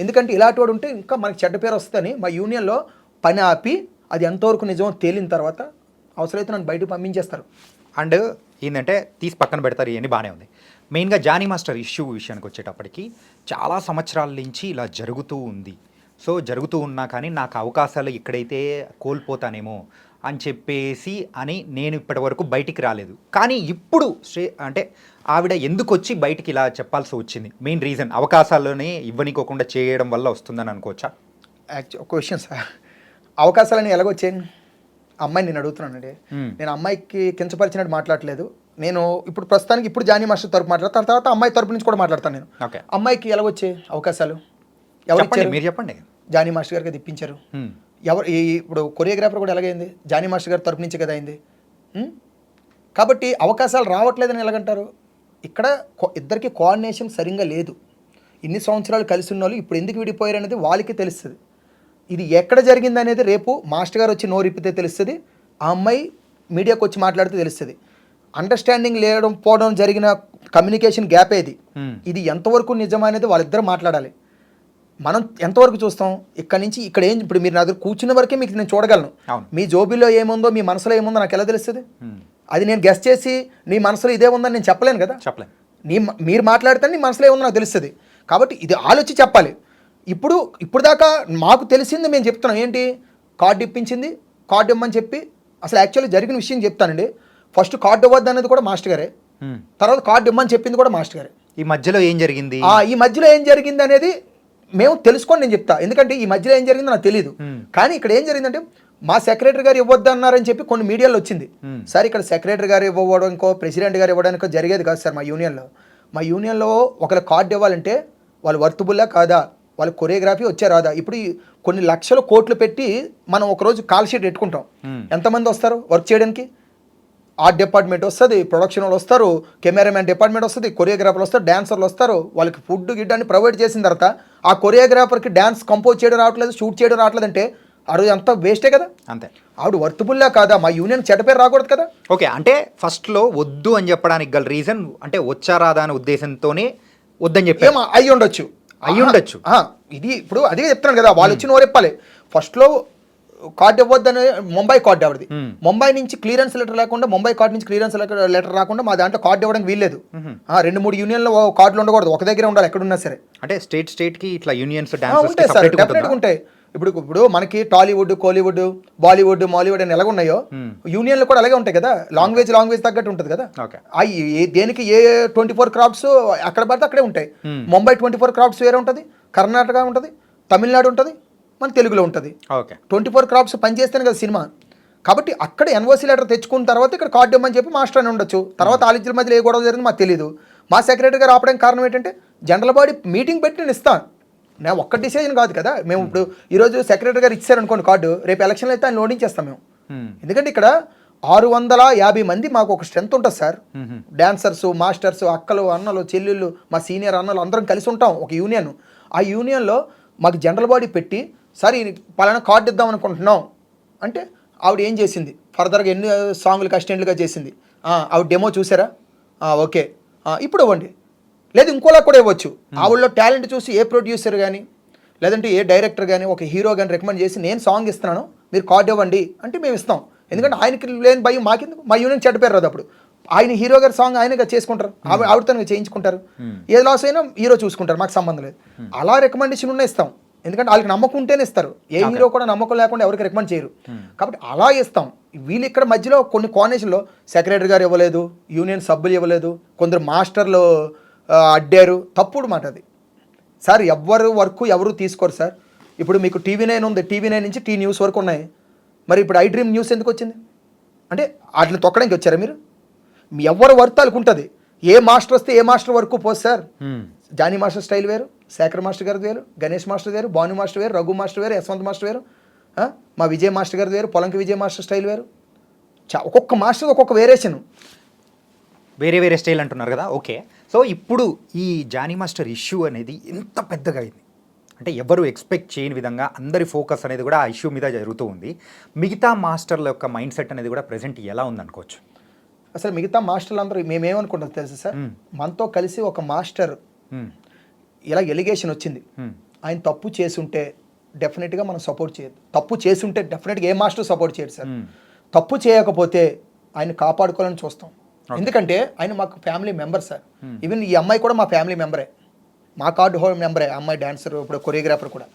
ఎందుకంటే ఇలాంటి వాడు ఉంటే ఇంకా మనకి చెడ్డ పేరు వస్తుందని మా యూనియన్లో పని ఆపి అది ఎంతవరకు నిజమో తేలిన తర్వాత అవసరమైతే నన్ను బయటకు పంపించేస్తారు. అండ్ ఏంటంటే తీసి పక్కన పెడతారు, ఇవన్నీ బాగానే ఉంది. మెయిన్గా జానీ మాస్టర్ ఇష్యూ విషయానికి వచ్చేటప్పటికి చాలా సంవత్సరాల నుంచి ఇలా జరుగుతూ ఉంది. సో జరుగుతూ ఉన్నా కానీ నాకు అవకాశాలు ఇక్కడైతే కోల్పోతానేమో అని చెప్పేసి నేను ఇప్పటి వరకు బయటికి రాలేదు. కానీ ఇప్పుడు అంటే ఆవిడ ఎందుకు వచ్చి బయటికి ఇలా చెప్పాల్సి వచ్చింది? మెయిన్ రీజన్ అవకాశాలనే ఇవ్వనికోకుండా చేయడం వల్ల వస్తుందని అనుకోవచ్చా? ఒక విషయం సార్, అవకాశాలని ఎలాగొచ్చాయి? అమ్మాయిని నేను అడుగుతున్నానండి. నేను అమ్మాయికి కించపరిచినట్టు మాట్లాడలేదు. నేను ఇప్పుడు ప్రస్తుతానికి ఇప్పుడు జానీ మాస్టర్ తరపు మాట్లాడతాను, తర్వాత అమ్మాయి తరపు నుంచి కూడా మాట్లాడతాను. నేను అమ్మాయికి ఎలాగొచ్చాయి అవకాశాలు? మీరు చెప్పండి. జానీ మాస్టర్ గారికి ఇప్పించారు. ఇప్పుడు కొరియోగ్రాఫర్ కూడా ఎలాగైంది? జానీ మాస్టర్ గారి తరపు నుంచి కదా అయింది. కాబట్టి అవకాశాలు రావట్లేదని ఎలాగంటారు? ఇక్కడ ఇద్దరికి కోఆర్డినేషన్ సరిగ్గా లేదు. ఇన్ని సంవత్సరాలు కలిసి ఉన్న వాళ్ళు ఇప్పుడు ఎందుకు విడిపోయారు అనేది వాళ్ళకి తెలుస్తుంది. ఇది ఎక్కడ జరిగింది అనేది రేపు మాస్టర్ గారు వచ్చి నోరిప్పితే తెలుస్తుంది, ఆ అమ్మాయి మీడియాకి వచ్చి మాట్లాడితే తెలుస్తుంది. అండర్స్టాండింగ్ లేడం పోవడం జరిగిన కమ్యూనికేషన్ గ్యాప్ ఏది, ఇది ఎంతవరకు నిజం అనేది వాళ్ళిద్దరూ మాట్లాడాలి. మనం ఎంతవరకు చూస్తాం? ఇక్కడ నుంచి ఇక్కడ ఏం, ఇప్పుడు మీరు నా దగ్గర కూర్చున్న వరకే మీకు నేను చూడగలను. మీ జోబీలో ఏముందో, మీ మనసులో ఏముందో నాకు ఎలా తెలుస్తుంది? అది నేను గెస్ చేసి నీ మనసులో ఇదే ఉందని నేను చెప్పలేను కదా. మీరు మాట్లాడితే నీ మనసులో ఏముందో నాకు తెలుస్తుంది. కాబట్టి ఇది ఆలోచి చెప్పాలి. ఇప్పుడు దాకా మాకు తెలిసింది మేము చెప్తున్నాం. ఏంటి? కార్డు ఇప్పించింది, కార్డు ఇవ్వమని చెప్పి, అసలు యాక్చువల్లీ జరిగిన విషయం చెప్తానండి. ఫస్ట్ కార్డు ఇవ్వద్దు అనేది కూడా మాస్టర్ గారే, తర్వాత కార్డు ఇవ్వమని చెప్పింది కూడా మాస్టర్ గారే. ఈ మధ్యలో ఏం జరిగింది అనేది మేము తెలుసుకొని నేను చెప్తా. ఎందుకంటే ఈ మధ్యలో ఏం జరిగిందో నాకు తెలియదు. కానీ ఇక్కడ ఏం జరిగిందంటే, మా సెక్రటరీ గారు ఇవ్వద్దు అన్నారని చెప్పి కొన్ని మీడియాలో వచ్చింది. సార్ ఇక్కడ సెక్రటరీ గారు ఇవ్వడానికో ప్రెసిడెంట్ గారు ఇవ్వడానికో జరిగేది కాదు సార్. మా యూనియన్లో ఒకరు కార్డు ఇవ్వాలంటే వాళ్ళు వర్తబుల్లా కాదా, వాళ్ళ కొరియోగ్రఫీ వచ్చే రాదా. ఇప్పుడు కొన్ని లక్షల కోట్లు పెట్టి మనం ఒకరోజు కాల్ షీట్ పెట్టుకుంటాం. ఎంతమంది వస్తారు వర్క్ చేయడానికి? ఆర్ట్ డిపార్ట్మెంట్ వస్తుంది, ప్రొడక్షన్ వాళ్ళు వస్తారు, కెమెరామ్యాన్ డిపార్ట్మెంట్ వస్తుంది, కొరియోగ్రాఫర్లు వస్తారు, డాన్సర్లు వస్తారు. వాళ్ళకి ఫుడ్ గిడ్ అని ప్రొవైడ్ చేసిన తర్వాత ఆ కొరియోగ్రాఫర్కి డ్యాన్స్ కంపోజ్ చేయడం రావట్లేదు, షూట్ చేయడం రావట్లేదు అంటే ఆ రోజు అంతా వేస్టే కదా. అంతే. ఆవిడ వర్తబుల్లా కాదా? మా యూనియన్ చెడ్డ పేరు రాకూడదు కదా. ఓకే, అంటే ఫస్ట్లో వద్దు అని చెప్పడానికి గల రీజన్ అంటే వచ్చారాదా అనే ఉద్దేశంతోనే వద్దని చెప్పి ఏమో అయ్యి ఉండొచ్చు. ఇది ఇప్పుడు అదే చెప్తున్నాను కదా, వాళ్ళు వచ్చి నోరెప్పాలి. ఫస్ట్లో కార్డు ఇవ్వద్దని ముంబై కార్డు ఆవిడది. ముంబై నుంచి క్లియరెన్స్ లెటర్ లేకుండా, ముంబై కార్డు నుంచి క్లియరెన్స్ లెటర్ రాకుండా మా దాంట్లో కార్డు ఇవ్వడానికి వీల్లేదు. 2-3 యూనియన్లో కార్డులు ఉండకూడదు, ఒక దగ్గర ఉండాలి ఎక్కడున్నా సరే. అంటే స్టేట్కి ఇట్లా యూనియన్స్ ఉంటాయి సార్, డెఫినెట్గా ఉంటాయి. ఇప్పుడు మనకి టాలీవుడ్, కోలీవుడ్, బాలీవుడ్, మాలీవుడ్ అని ఎలాగ ఉన్నాయో యూనియన్లు కూడా అలాగే ఉంటాయి కదా. లాంగ్వేజ్ తగ్గట్టు ఉంటుంది కదా. దేనికి ఏ 24 క్రాఫ్ట్స్ అక్కడ పడితే అక్కడే ఉంటాయి. ముంబై 24 క్రాఫ్ట్స్ వేరే ఉంటుంది, కర్ణాటక ఉంటుంది, తమిళనాడు ఉంటుంది, మన తెలుగులో ఉంటుంది. 24 క్రాఫ్ట్స్ పనిచేస్తేనే కదా సినిమా. కాబట్టి అక్కడ ఎన్ఓసి లెటర్ తెచ్చుకున్న తర్వాత ఇక్కడ కార్డు ఇవ్వమని చెప్పి మాస్టర్ అని ఉండొచ్చు. తర్వాత ఆలించిన మధ్యలో ఏ గొడవ జరిగింది మాకు తెలియదు. మా సెక్రటరీ గారు ఆపడానికి కారణం ఏంటంటే జనరల్ బాడీ మీటింగ్ పెట్టి నేను ఇస్తాను, నేను ఒక్క డిసిజన్ కాదు కదా. మేము ఇప్పుడు ఈరోజు సెక్రటరీ గారు ఇచ్చారనుకోండి కార్డు, రేపు ఎలక్షన్లో అయితే ఆయన లోడించేస్తాం మేము. ఎందుకంటే ఇక్కడ 650 మంది మాకు ఒక స్ట్రెంత్ ఉంటుంది సార్. డాన్సర్స్, మాస్టర్స్, అక్కలు, అన్నలు, చెల్లెళ్ళు, మా సీనియర్ అన్నలు అందరం కలిసి ఉంటాం ఒక యూనియన్. ఆ యూనియన్లో మాకు జనరల్ బాడీ పెట్టి సార్ ఈ పలానా కార్డు ఇద్దాం అనుకుంటున్నాం అంటే ఆవిడ ఏం చేసింది, ఫర్దర్గా ఎన్ని సాంగ్లు అసిస్టెంట్లుగా చేసింది. ఆవిడ డెమో చూసారా, ఓకే ఇప్పుడు ఇవ్వండి, లేదు ఇంకోలా కూడా ఇవ్వచ్చు. ఆవిడలో టాలెంట్ చూసి ఏ ప్రొడ్యూసర్ కానీ లేదంటే ఏ డైరెక్టర్ కానీ ఒక హీరో కానీ రికమెండ్ చేసి నేను సాంగ్ ఇస్తున్నాను మీరు కార్డు ఇవ్వండి అంటే మేము ఇస్తాం. ఎందుకంటే ఆయనకి లేని భయం మాకెందుకు, మా యూనియన్ చెడ్డ పేరు రాదు. అప్పుడు ఆయన హీరో గారి సాంగ్ ఆయనగా చేసుకుంటారు, ఆవిడతో చేయించుకుంటారు. ఏ లాస్ అయినా హీరో చూసుకుంటారు, మాకు సంబంధం లేదు. అలా రికమెండేషన్ ఉన్న ఇస్తాం, ఎందుకంటే వాళ్ళకి నమ్మకం ఉంటేనే ఇస్తారు. ఏ హీరో కూడా నమ్మకం లేకుండా ఎవరికి రికమెండ్ చేయరు. కాబట్టి అలా ఇస్తాం. వీళ్ళు ఇక్కడ మధ్యలో కొన్ని కాంబినేషన్లో సెక్రటరీ గారు ఇవ్వలేదు, యూనియన్ సభ్యులు ఇవ్వలేదు, కొందరు మాస్టర్లు అడ్డారు, తప్పుడు మాట అది సార్. ఎవరు వర్క్ ఎవరు తీసుకోరు సార్. ఇప్పుడు మీకు TV9 ఉంది, TV9 నుంచి టీ న్యూస్ వరకు ఉన్నాయి. మరి ఇప్పుడు ఐ డ్రీమ్ న్యూస్ ఎందుకు వచ్చింది అంటే వాటిని తొక్కడానికి వచ్చారా మీరు? ఎవరు వర్క్ వాళ్ళకు ఉంటుంది. ఏ మాస్టర్ వస్తే ఏ మాస్టర్ వరకు పోదు సార్. జానీ మాస్టర్ స్టైల్ వేరు, శేఖర్ మాస్టర్ గారిది వేరు, గణేష్ మాస్టర్ వేరు, భాను మాస్టర్ వేరు, రఘు మాస్టర్ వేరు, యశ్వంత్ మాస్టర్ వేరు, మా విజయ్ మాస్టర్ గారిది వేరు, పొలంకి విజయ్ మాస్టర్ స్టైల్ వేరు. ఒక్కొక్క మాస్టర్ ఒక్కొక్క వేరియేషన్, వేరే స్టైల్ అంటున్నారు కదా. ఓకే, సో ఇప్పుడు ఈ జానీ మాస్టర్ ఇష్యూ అనేది ఎంత పెద్దగా అయింది అంటే ఎవరు ఎక్స్పెక్ట్ చేయని విధంగా అందరి ఫోకస్ అనేది కూడా ఆ ఇష్యూ మీద జరుగుతూ ఉంది. మిగతా మాస్టర్ల యొక్క మైండ్ సెట్ అనేది కూడా ప్రెజెంట్ ఎలా ఉంది అనుకోవచ్చు? అసలు మిగతా మాస్టర్లు అందరూ మేమేమనుకుంటాం తెలుసు సార్, మనతో కలిసి ఒక మాస్టర్ ఇలా ఎలిగేషన్ వచ్చింది, ఆయన తప్పు చేసుంటే డెఫినెట్గా మనం సపోర్ట్ చేయదు. తప్పు చేసుంటే డెఫినెట్గా ఏ మాస్టర్ సపోర్ట్ చేయడు సార్. తప్పు చేయకపోతే ఆయన కాపాడుకోవాలని చూస్తాం. ఎందుకంటే ఆయన మాకు ఫ్యామిలీ మెంబర్ సార్. ఈవెన్ ఈ అమ్మాయి కూడా మా ఫ్యామిలీ మెంబరే, మా కార్డు హోల్డ్ మెంబరే. అమ్మాయి డాన్సర్, ఇప్పుడు కొరియోగ్రాఫర్ కూడా.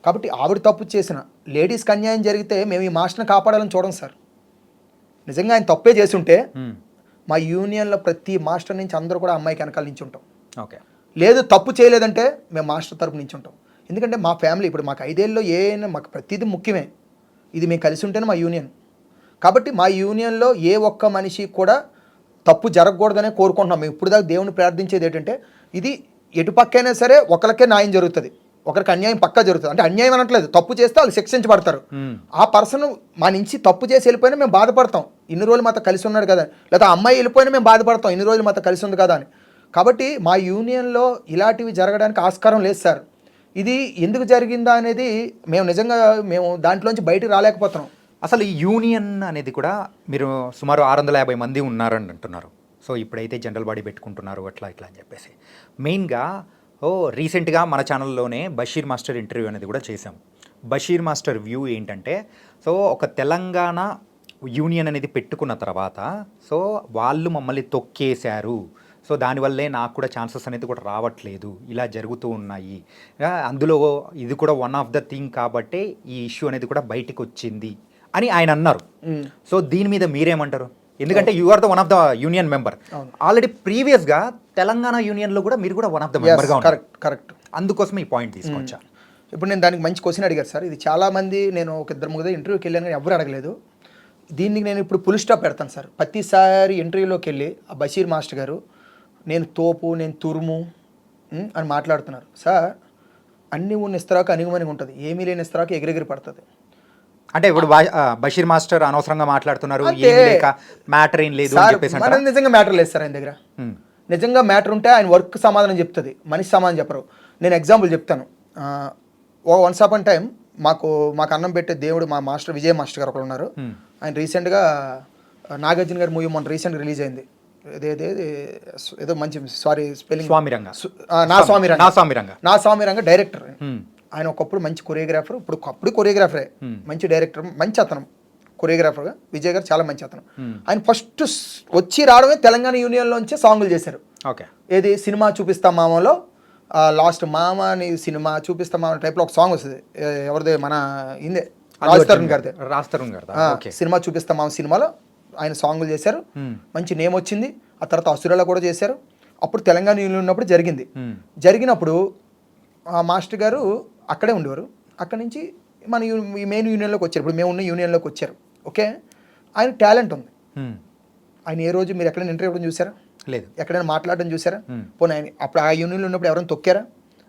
కాబట్టి ఆవిడ తప్పు చేసిన లేడీస్కి అన్యాయం జరిగితే మేము ఈ మాస్టర్ని కాపాడాలని చూడం సార్. నిజంగా ఆయన తప్పే చేస్తుంటే మా యూనియన్లో ప్రతి మాస్టర్ నుంచి అందరూ కూడా అమ్మాయికి వెనకాల నుంచి ఉంటాం. ఓకే, లేదు తప్పు చేయలేదంటే మేము మాస్టర్ తరపు నుంచి ఉంటాం. ఎందుకంటే మా ఫ్యామిలీ ఇప్పుడు మాకు 5 ఏళ్ళలో మాకు ప్రతిదీ ముఖ్యమే. ఇది మేము కలిసి ఉంటేనే మా యూనియన్. కాబట్టి మా యూనియన్లో ఏ ఒక్క మనిషి కూడా తప్పు జరగకూడదనే కోరుకుంటున్నాం. మేము ఇప్పుడు దాకా దేవుని ప్రార్థించేది ఏంటంటే ఇది ఎటుపక్కైనా సరే ఒకరికే న్యాయం జరుగుతుంది, ఒకరికి అన్యాయం పక్కా జరుగుతుంది. అంటే అన్యాయం అనట్లేదు, తప్పు చేస్తే వాళ్ళు శిక్షించబడతారు. ఆ పర్సన్ మా నుంచి తప్పు చేసి వెళ్ళిపోయినా మేము బాధపడతాం, ఇన్ని రోజులు మాతో కలిసి ఉన్నాడు కదా. లేదా అమ్మాయి వెళ్ళిపోయినా మేము బాధపడతాం, ఇన్ని రోజులు మాతో కలిసి ఉంది కదా అని. కాబట్టి మా యూనియన్లో ఇలాంటివి జరగడానికి ఆస్కారం లేదు సార్. ఇది ఎందుకు జరిగిందా అనేది మేము నిజంగా దాంట్లోంచి బయటకు రాలేకపోతున్నాం. అసలు ఈ యూనియన్ అనేది కూడా మీరు సుమారు 650 మంది ఉన్నారని అంటున్నారు. సో ఇప్పుడైతే జనరల్ బాడీ పెట్టుకుంటున్నారు అట్లా ఇట్లా అని చెప్పేసి మెయిన్గా రీసెంట్గా మన ఛానల్లోనే బషీర్ మాస్టర్ ఇంటర్వ్యూ అనేది కూడా చేశాం. బషీర్ మాస్టర్ వ్యూ ఏంటంటే, సో ఒక తెలంగాణ యూనియన్ అనేది పెట్టుకున్న తర్వాత సో వాళ్ళు మమ్మల్ని తొక్కేశారు, సో దానివల్లే నాకు కూడా ఛాన్సెస్ అనేది కూడా రావట్లేదు, ఇలా జరుగుతూ ఉన్నాయి, అందులో ఇది కూడా వన్ ఆఫ్ ద థింగ్ కాబట్టి ఈ ఇష్యూ అనేది కూడా బయటకు వచ్చింది అని ఆయన అన్నారు. సో దీని మీద మీరేమంటారు? ఎందుకంటే you are the one of the union member. Already ప్రీవియస్గా తెలంగాణ యూనియన్లో కూడా మీరు కూడా వన్ ఆఫ్ ద మెంబర్గా ఉన్నారు. కరెక్ట్. అందుకోసం ఈ పాయింట్ తీసుకొచ్చా. ఇప్పుడు నేను దానికి మంచి క్వశ్చన్ అడిగారు సార్. ఇది చాలామంది, నేను ఒక 2-3 ఇంటర్వ్యూకి వెళ్ళాను కానీ ఎవరు అడగలేదు. దీనికి నేను ఇప్పుడు ఫుల్ స్టాప్ పెడతాను సార్. ప్రతిసారి ఇంటర్వ్యూలోకి వెళ్ళి ఆ బషీర్ మాస్టర్ గారు నేను తోపు, నేను తురుము అని మాట్లాడుతున్నారు. సార్ అన్నీ ఉన్న ఇస్తరాకు అణిగిమణిగి ఉంటుంది, ఏమీ లేని ఇస్తరాకు ఎగిరెగిరి పడుతుంది. అంటే ఇప్పుడు బషీర్ మాస్టర్ అనవసరంగా మాట్లాడుతున్నారు, అంతే. ఏమీ లేక మ్యాటర్ ఏం లేదు అని సార్ చెప్పేసి మన అంటారా? నిజంగా మ్యాటర్ లేదు సార్ ఆయన దగ్గర. నిజంగా మ్యాటర్ ఉంటే ఆయన వర్క్ సమాధానం చెప్తుంది, మనిషి సమాధానం చెప్పరు. నేను ఎగ్జాంపుల్ చెప్తాను. వన్స్ అపాన్ టైం మాకు అన్నం పెట్టే దేవుడు మా మాస్టర్ విజయ్ మాస్టర్ గారు ఒకరు ఉన్నారు. ఆయన రీసెంట్గా నాగార్జున గారి మూవీ మొన్న రీసెంట్గా రిలీజ్ అయింది, ఏదో మంచి స్పెల్లింగ్ నా స్వామిరంగ డైరెక్టర్. ఆయన ఒకప్పుడు మంచి కొరియోగ్రాఫర్, ఇప్పుడు కొరియోగ్రాఫరే, మంచి డైరెక్టర్, మంచి అతను కొరియోగ్రాఫర్గా. విజయ్ గారు చాలా మంచి అతను. ఆయన ఫస్ట్ వచ్చి రావడమే తెలంగాణ యూనియన్లోంచే సాంగులు చేశారు. ఓకే, ఏది సినిమా చూపిస్తా మామలో లాస్ట్ మామని సినిమా చూపిస్తా మామ టైప్లో ఒక సాంగ్ వస్తుంది, ఎవరిదే మన ఇందే రాజ్ తరుణ్ గారిదే. సినిమా చూపిస్తా మామ సినిమాలో ఆయన సాంగులు చేశారు, మంచి నేమ్ వచ్చింది. ఆ తర్వాత అసురాలో కూడా చేశారు. అప్పుడు తెలంగాణ యూనియన్ ఉన్నప్పుడు జరిగినప్పుడు ఆ మాస్టర్ గారు అక్కడే ఉండేవారు. అక్కడి నుంచి మన మెయిన్ యూనియన్లోకి వచ్చారు, ఇప్పుడు మేము ఉన్న యూనియన్లోకి వచ్చారు. ఓకే, ఆయన టాలెంట్ ఉంది. ఆయన ఏ రోజు మీరు ఎక్కడైనా ఇంటర్వ్యూ చూసారా? లేదు. ఎక్కడైనా మాట్లాడడం చూసారా? పోనీ ఆయన అప్పుడు ఆ యూనియన్లో ఉన్నప్పుడు ఎవరైనా తొక్కారా?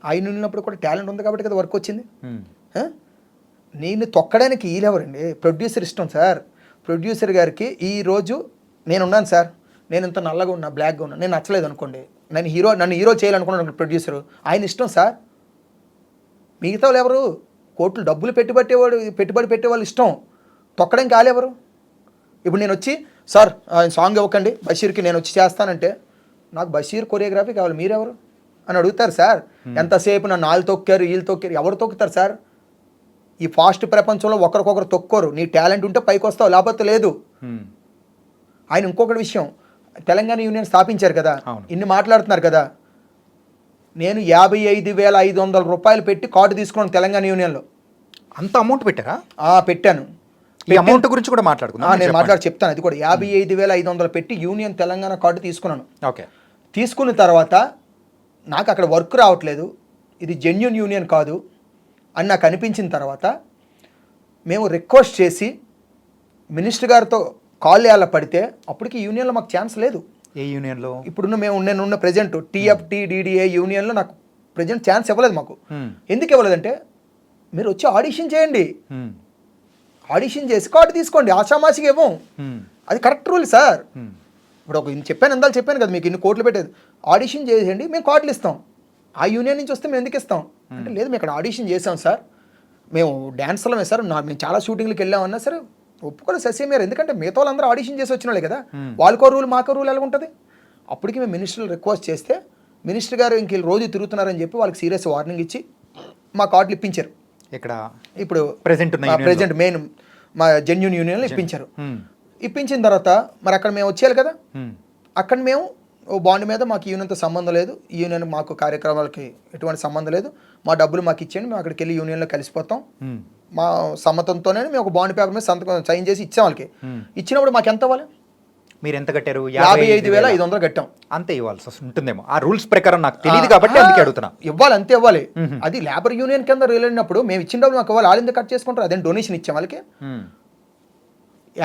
ఆ యూనియన్ ఉన్నప్పుడు కూడా టాలెంట్ ఉంది కాబట్టి కదా వర్క్ వచ్చింది. నేను తొక్కడానికి వీళ్ళెవరండి? ప్రొడ్యూసర్ ఇష్టం సార్. ప్రొడ్యూసర్ గారికి ఈరోజు నేనున్నాను సార్, నేను ఇంత నల్లగా ఉన్నా, బ్లాక్గా ఉన్నా, నేను నచ్చలేదు అనుకోండి, నన్ను హీరో చేయాలనుకున్నాను ప్రొడ్యూసరు, ఆయన ఇష్టం సార్. మిగతా వాళ్ళు ఎవరు? కోట్లు డబ్బులు పెట్టుబడి పెట్టేవాళ్ళు ఇష్టం, తొక్కడానికి కాలేవరు? ఇప్పుడు నేను వచ్చి సార్ ఆయన సాంగ్ ఇవ్వకండి బషీర్కి, నేను వచ్చి చేస్తానంటే నాకు బషీర్ కొరియోగ్రఫీ కావాలి, మీరెవరు అని అడుగుతారు సార్. ఎంతసేపు నన్ను వాళ్ళు తొక్కారు వీళ్ళు తొక్కారు, ఎవరు తొక్కుతారు సార్? ఈ ఫాస్ట్ ప్రపంచంలో ఒకరికొకరు తొక్కోరు. నీ టాలెంట్ ఉంటే పైకి వస్తావు, లేకపోతే లేదు. ఆయన ఇంకొకటి విషయం, తెలంగాణ యూనియన్ స్థాపించారు కదా, ఇన్ని మాట్లాడుతున్నారు కదా, నేను 55,500 రూపాయలు పెట్టి కార్డు తీసుకున్నాను తెలంగాణ యూనియన్లో. అంత అమౌంట్ పెట్టారా? పెట్టాను. ఈ అమౌంట్ గురించి కూడా మాట్లాడుకున్నా, నేను చెప్తాను. అది కూడా 55,500 పెట్టి యూనియన్ తెలంగాణ కార్డు తీసుకున్నాను. ఓకే, తీసుకున్న తర్వాత నాకు అక్కడ వర్క్ రావట్లేదు, ఇది జెన్యూన్ యూనియన్ కాదు అని నాకు అనిపించిన తర్వాత మేము రిక్వెస్ట్ చేసి మినిస్టర్ గారితో కాల్ అలా పడితే అప్పటికి యూనియన్లో మాకు ఛాన్స్ లేదు. ఏ యూనియన్లో? ఇప్పుడున్న నేనున్న ప్రెజెంట్ TFT DDA యూనియన్లో నాకు ప్రెజెంట్ ఛాన్స్ ఇవ్వలేదు మాకు. ఎందుకు ఇవ్వలేదంటే మీరు వచ్చి ఆడిషన్ చేయండి, ఆడిషన్ చేసి కార్డు తీసుకోండి, ఆషామాషిగా ఇవ్వం, అది కరెక్ట్ రూల్ సార్. ఇప్పుడు చెప్పాను కదా మీకు, ఇన్ని కోట్లు పెట్టేది, ఆడిషన్ చేసేయండి, మేము కార్డులు ఇస్తాం. ఆ యూనియన్ నుంచి వస్తే మేము ఎందుకు ఇస్తాం అంటే, లేదు మేము ఇక్కడ ఆడిషన్ చేసాం సార్, మేము డ్యాన్సర్లమే సార్, మేము చాలా షూటింగ్లకు వెళ్ళామన్నా సరే ఒప్పుకోలేదు ససేమియారు. ఎందుకంటే మిగతా వాళ్ళందరూ ఆడిషన్ చేసి వచ్చిన వాళ్ళే కదా, వాళ్ళకో రూల్ మాకో రూల్ ఎలా ఉంటుంది? అప్పటికి మేము మినిస్టర్లు రిక్వెస్ట్ చేస్తే మినిస్టర్ గారు ఇంక రోజు తిరుగుతున్నారని చెప్పి వాళ్ళకి సీరియస్ వార్నింగ్ ఇచ్చి మా కార్డులు ఇప్పించారు. ఇక్కడ ఇప్పుడు ప్రెజెంట్ మెయిన్ మా జెన్యూన్ యూనియన్లో ఇప్పించారు. ఇప్పించిన తర్వాత మరి అక్కడ మేము వచ్చేయాలి కదా, అక్కడ మేము బాండ్ మీద మాకు యూనియన్తో సంబంధం లేదు, ఈ యూనియన్ మాకు కార్యక్రమాలకి ఎటువంటి సంబంధం లేదు, మా డబ్బులు మాకు ఇచ్చేయండి, మేము అక్కడికి వెళ్ళి యూనియన్లో కలిసిపోతాం, మా సమ్మతంతోనే మేము ఒక బాండ్ పేపర్ మీద సంతకం సైన్ చేసి ఇచ్చాం వాళ్ళకి. ఇచ్చినప్పుడు మాకు ఎంత ఇవ్వాలి? మీరు ఎంత కట్టారు? 55,500 కట్టాం. అంతే ఇవ్వాల్సి ఉంటుందేమో, ఆ రూల్స్ ప్రకారం నాకు తెలియదు కాబట్టి అందుకే అడుగుతున్నా. ఇవ్వాలి, అంతే ఇవ్వాలి. అది లేబర్ యూనియన్ కింద వెళ్ళినప్పుడు మేము ఇచ్చిన డబ్బులు మాకు ఇవ్వాలి, వాళ్ళు ఎందుకు కట్ చేసుకుంటారు? అదే డొనేషన్ ఇచ్చాం వాళ్ళకి.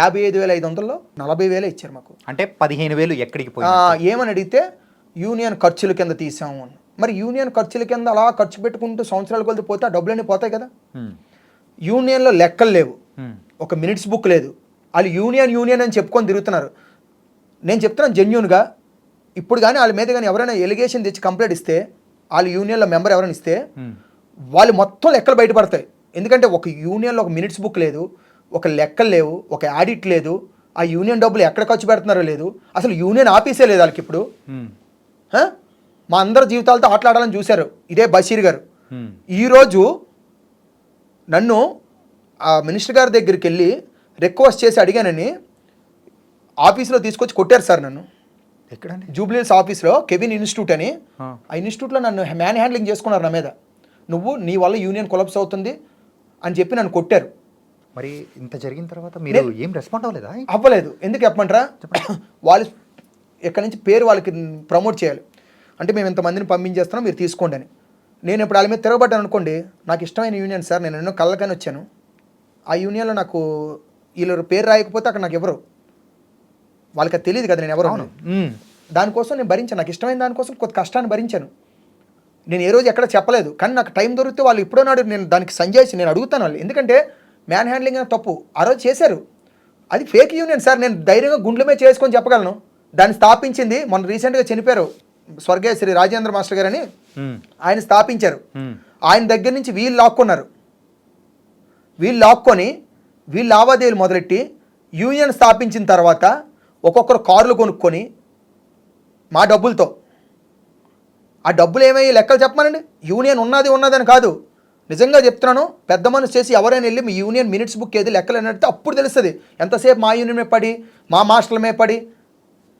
55,500లో 40,000 ఇచ్చారు మాకు. అంటే 15,000 ఎక్కడికి పోయి? ఏమని అడిగితే యూనియన్ ఖర్చుల కింద తీసాము అని. మరి యూనియన్ ఖర్చుల కింద అలా ఖర్చు పెట్టుకుంటూ సంవత్సరాలు కొలిది పోతే ఆ డబ్బులన్నీ పోతాయి కదా. యూనియన్లో లెక్కలు లేవు, ఒక మినిట్స్ బుక్ లేదు, వాళ్ళు యూనియన్ అని చెప్పుకొని తిరుగుతున్నారు. నేను చెప్తున్నాను జెన్యూన్గా, ఇప్పుడు కానీ వాళ్ళ మీద కానీ ఎవరైనా ఎలిగేషన్ తెచ్చి కంప్లైంట్ ఇస్తే, వాళ్ళ యూనియన్లో మెంబర్ ఎవరైనా ఇస్తే వాళ్ళు మొత్తం లెక్కలు బయటపడతాయి. ఎందుకంటే ఒక యూనియన్లో ఒక మినిట్స్ బుక్ లేదు, ఒక లెక్కలు లేవు, ఒక ఆడిట్ లేదు, ఆ యూనియన్ డబ్బులు ఎక్కడ ఖర్చు పెడుతున్నారో లేదు, అసలు యూనియన్ ఆఫీసే లేదు వాళ్ళకి. ఇప్పుడు మా అందరి జీవితాలతో ఆటలాడాలని చూశారు ఇదే బషీర్ గారు. ఈరోజు నన్ను ఆ మినిస్టర్ గారి దగ్గరికి వెళ్ళి రిక్వెస్ట్ చేసి అడిగానని ఆఫీస్లో తీసుకొచ్చి కొట్టారు సార్ నన్ను. ఎక్కడండి? జూబ్లీహిల్స్ ఆఫీస్లో కెవిన్ ఇన్స్టిట్యూట్ అని, ఆ ఇన్స్టిట్యూట్లో నన్ను మ్యాన్ హ్యాండ్లింగ్ చేసుకున్నారు నా మీద. నీ వల్ల యూనియన్ కొలాప్స్ అవుతుంది అని చెప్పి నన్ను కొట్టారు. మరి ఇంత జరిగిన తర్వాత మీరు ఏం రెస్పాండ్ అవ్వలేదా? అవ్వలేదు. ఎందుకు చెప్పమంటారా, వాళ్ళు ఎక్కడి నుంచి పేరు వాళ్ళకి ప్రమోట్ చేయాలి అంటే మేము ఇంతమందిని పంపించేస్తున్నాం మీరు తీసుకోండి అని. నేను ఇప్పుడు వాళ్ళ మీద తిరగబడ్డాను అనుకోండి, నాకు ఇష్టమైన యూనియన్ సార్, నేను ఎన్నో కళ్ళకని వచ్చాను, ఆ యూనియన్లో నాకు వీళ్ళు పేరు రాయకపోతే అక్కడ నాకు ఎవరు, వాళ్ళకి అది తెలియదు కదా నేను ఎవరు. దానికోసం నేను భరించాను, నాకు ఇష్టమైన దానికోసం కొంత కష్టాన్ని భరించాను. నేను ఏ రోజు ఎక్కడ చెప్పలేదు, కానీ నాకు టైం దొరికితే వాళ్ళు ఇప్పుడో నాడు నేను దానికి సంజాయిసి నేను అడుగుతాను వాళ్ళు, ఎందుకంటే మ్యాన్ హ్యాండ్లింగ్ అనే తప్పు ఆ రోజు చేశారు. అది ఫేక్ యూనియన్ సార్, నేను ధైర్యంగా గుండెలమే చేసుకొని చెప్పగలను. దాన్ని స్థాపించింది మొన్న రీసెంట్గా చనిపోయారు స్వర్గీయ శ్రీ రాజేంద్ర మాస్టర్ గారు అని, ఆయన స్థాపించారు. ఆయన దగ్గర నుంచి వీళ్ళు లాక్కున్నారు. వీళ్ళు లాక్కొని వీళ్ళు లావాదేవీలు మొదలెట్టి యూనియన్ స్థాపించిన తర్వాత ఒక్కొక్కరు కార్లు కొనుక్కొని మా డబ్బులతో, ఆ డబ్బులు ఏమయ్యి లెక్కలు చెప్పమనండి. యూనియన్ ఉన్నదని కాదు, నిజంగా చెప్తున్నాను. పెద్ద మనసు చేసి ఎవరైనా వెళ్ళి మీ యూనియన్ మినిట్స్ బుక్ ఏది లెక్కలు అన్నట్టు అప్పుడు తెలుస్తుంది ఎంతసేపు మా యూనియన్ మీద పడి మా మాస్టర్ల మీద పడి.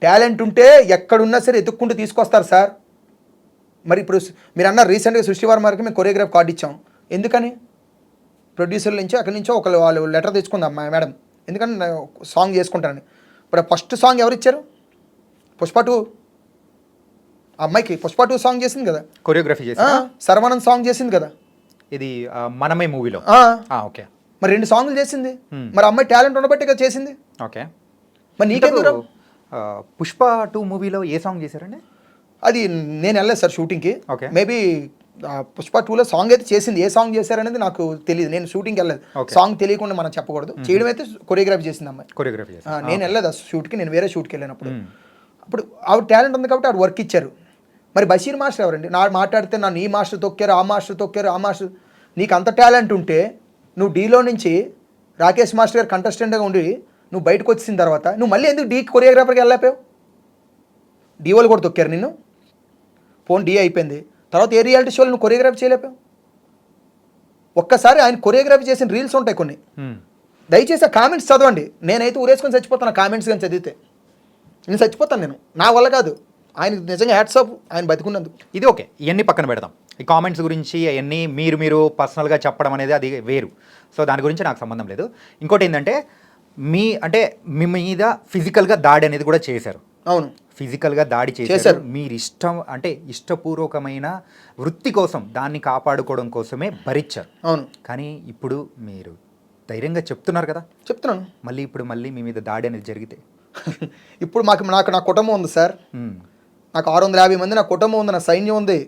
టాలెంట్ ఉంటే ఎక్కడున్నా సరే ఎత్తుక్కుంటూ తీసుకొస్తారు సార్. మరి ఇప్పుడు మీరు అన్నారు రీసెంట్గా సృష్టి వర్మకి మేము కొరియోగ్రాఫ్ కార్డు ఇచ్చాం. ఎందుకని? ప్రొడ్యూసర్ల నుంచి అక్కడి నుంచో ఒక వాళ్ళు లెటర్ తెచ్చుకుందాం మేడం, ఎందుకంటే సాంగ్ చేసుకుంటానని. ఇప్పుడు ఫస్ట్ సాంగ్ ఎవరు ఇచ్చారు? పుష్ప 2 అమ్మాయికి పుష్ప 2 సాంగ్ చేసింది కదా, కొరియోగ్రఫీ చేసి సర్వానంద్ సాంగ్ చేసింది కదా, ఇది మనమే మూవీలో. ఓకే, మరి 2 సాంగ్లు చేసింది. మరి అమ్మాయి టాలెంట్ ఉండబట్టి కదా చేసింది. ఓకే, మరి నీకెందుకు? పుష్ప 2 మూవీలో ఏ సాంగ్ చేశారండి? అది నేను వెళ్ళలేదు సార్ షూటింగ్కి. ఓకే, మేబీ పుష్ప 2లో సాంగ్ అయితే చేసింది, ఏ సాంగ్ చేశారనేది నాకు తెలియదు, నేను షూటింగ్కి వెళ్ళలేదు. సాంగ్ తెలియకుండా మనం చెప్పకూడదు. చేయడం అయితే కొరియోగ్రఫీ చేసింది అమ్మాయి. కొరియోగ్రఫీ నేను వెళ్ళలేదు ఆ షూట్కి, నేను వేరే షూట్కి వెళ్ళినప్పుడు. అప్పుడు ఆవిడ టాలెంట్ ఉంది కాబట్టి ఆవిడ వర్క్ ఇచ్చారు. మరి బషీర్ మాస్టర్ ఎవరండి? నా మాట్లాడితే నన్ను ఈ మాస్టర్ తొక్కారు, ఆ మాస్టర్ తొక్కారు, ఆ మాస్టర్. నీకు అంత టాలెంట్ ఉంటే నువ్వు డీలో నుంచి రాకేష్ మాస్టర్ గారు కంటెస్టెంట్గా ఉండి నువ్వు బయటకు వచ్చిన తర్వాత నువ్వు మళ్ళీ ఎందుకు డీ కొరియోగ్రాఫర్కి వెళ్ళలేపావు? డీ వాళ్ళు కూడా తొక్కారు నిన్ను. ఫోన్ డీ అయిపోయింది తర్వాత ఏ రియాలిటీ షోలు నువ్వు కొరియోగ్రఫీ చేయలేపావు? ఒక్కసారి ఆయన కొరియోగ్రఫీ చేసిన రీల్స్ ఉంటాయి కొన్ని, దయచేసి ఆ కామెంట్స్ చదవండి. నేనైతే ఊరేసుకొని చచ్చిపోతాను కామెంట్స్ కానీ చదివితే, నేను చచ్చిపోతాను. నేను నా వల్ల కాదు, ఆయన నిజంగా హ్యాట్స్ ఆఫ్ ఆయన బతికున్నందుకు. ఇది ఓకే, ఇవన్నీ పక్కన పెడదాం. ఈ కామెంట్స్ గురించి అవన్నీ మీరు పర్సనల్గా చెప్పడం అనేది అది వేరు. సో దాని గురించి నాకు సంబంధం లేదు. ఇంకోటి ఏంటంటే మీ మీద ఫిజికల్గా దాడి అనేది కూడా చేశారు. అవును, ఫిజికల్గా దాడి చేశారు. మీరు ఇష్టపూర్వకమైన వృత్తి కోసం దాన్ని కాపాడుకోవడం కోసమే భరించారు. అవును, కానీ ఇప్పుడు మీరు ధైర్యంగా చెప్తున్నారు కదా. చెప్తున్నాను. మళ్ళీ మీ మీద దాడి అనేది జరిగితే ఇప్పుడు నాకు నా కుటుంబం ఉంది సార్, నాకు 650 మంది నా కుటుంబం ఉంది, నా సైన్యం ఉంది.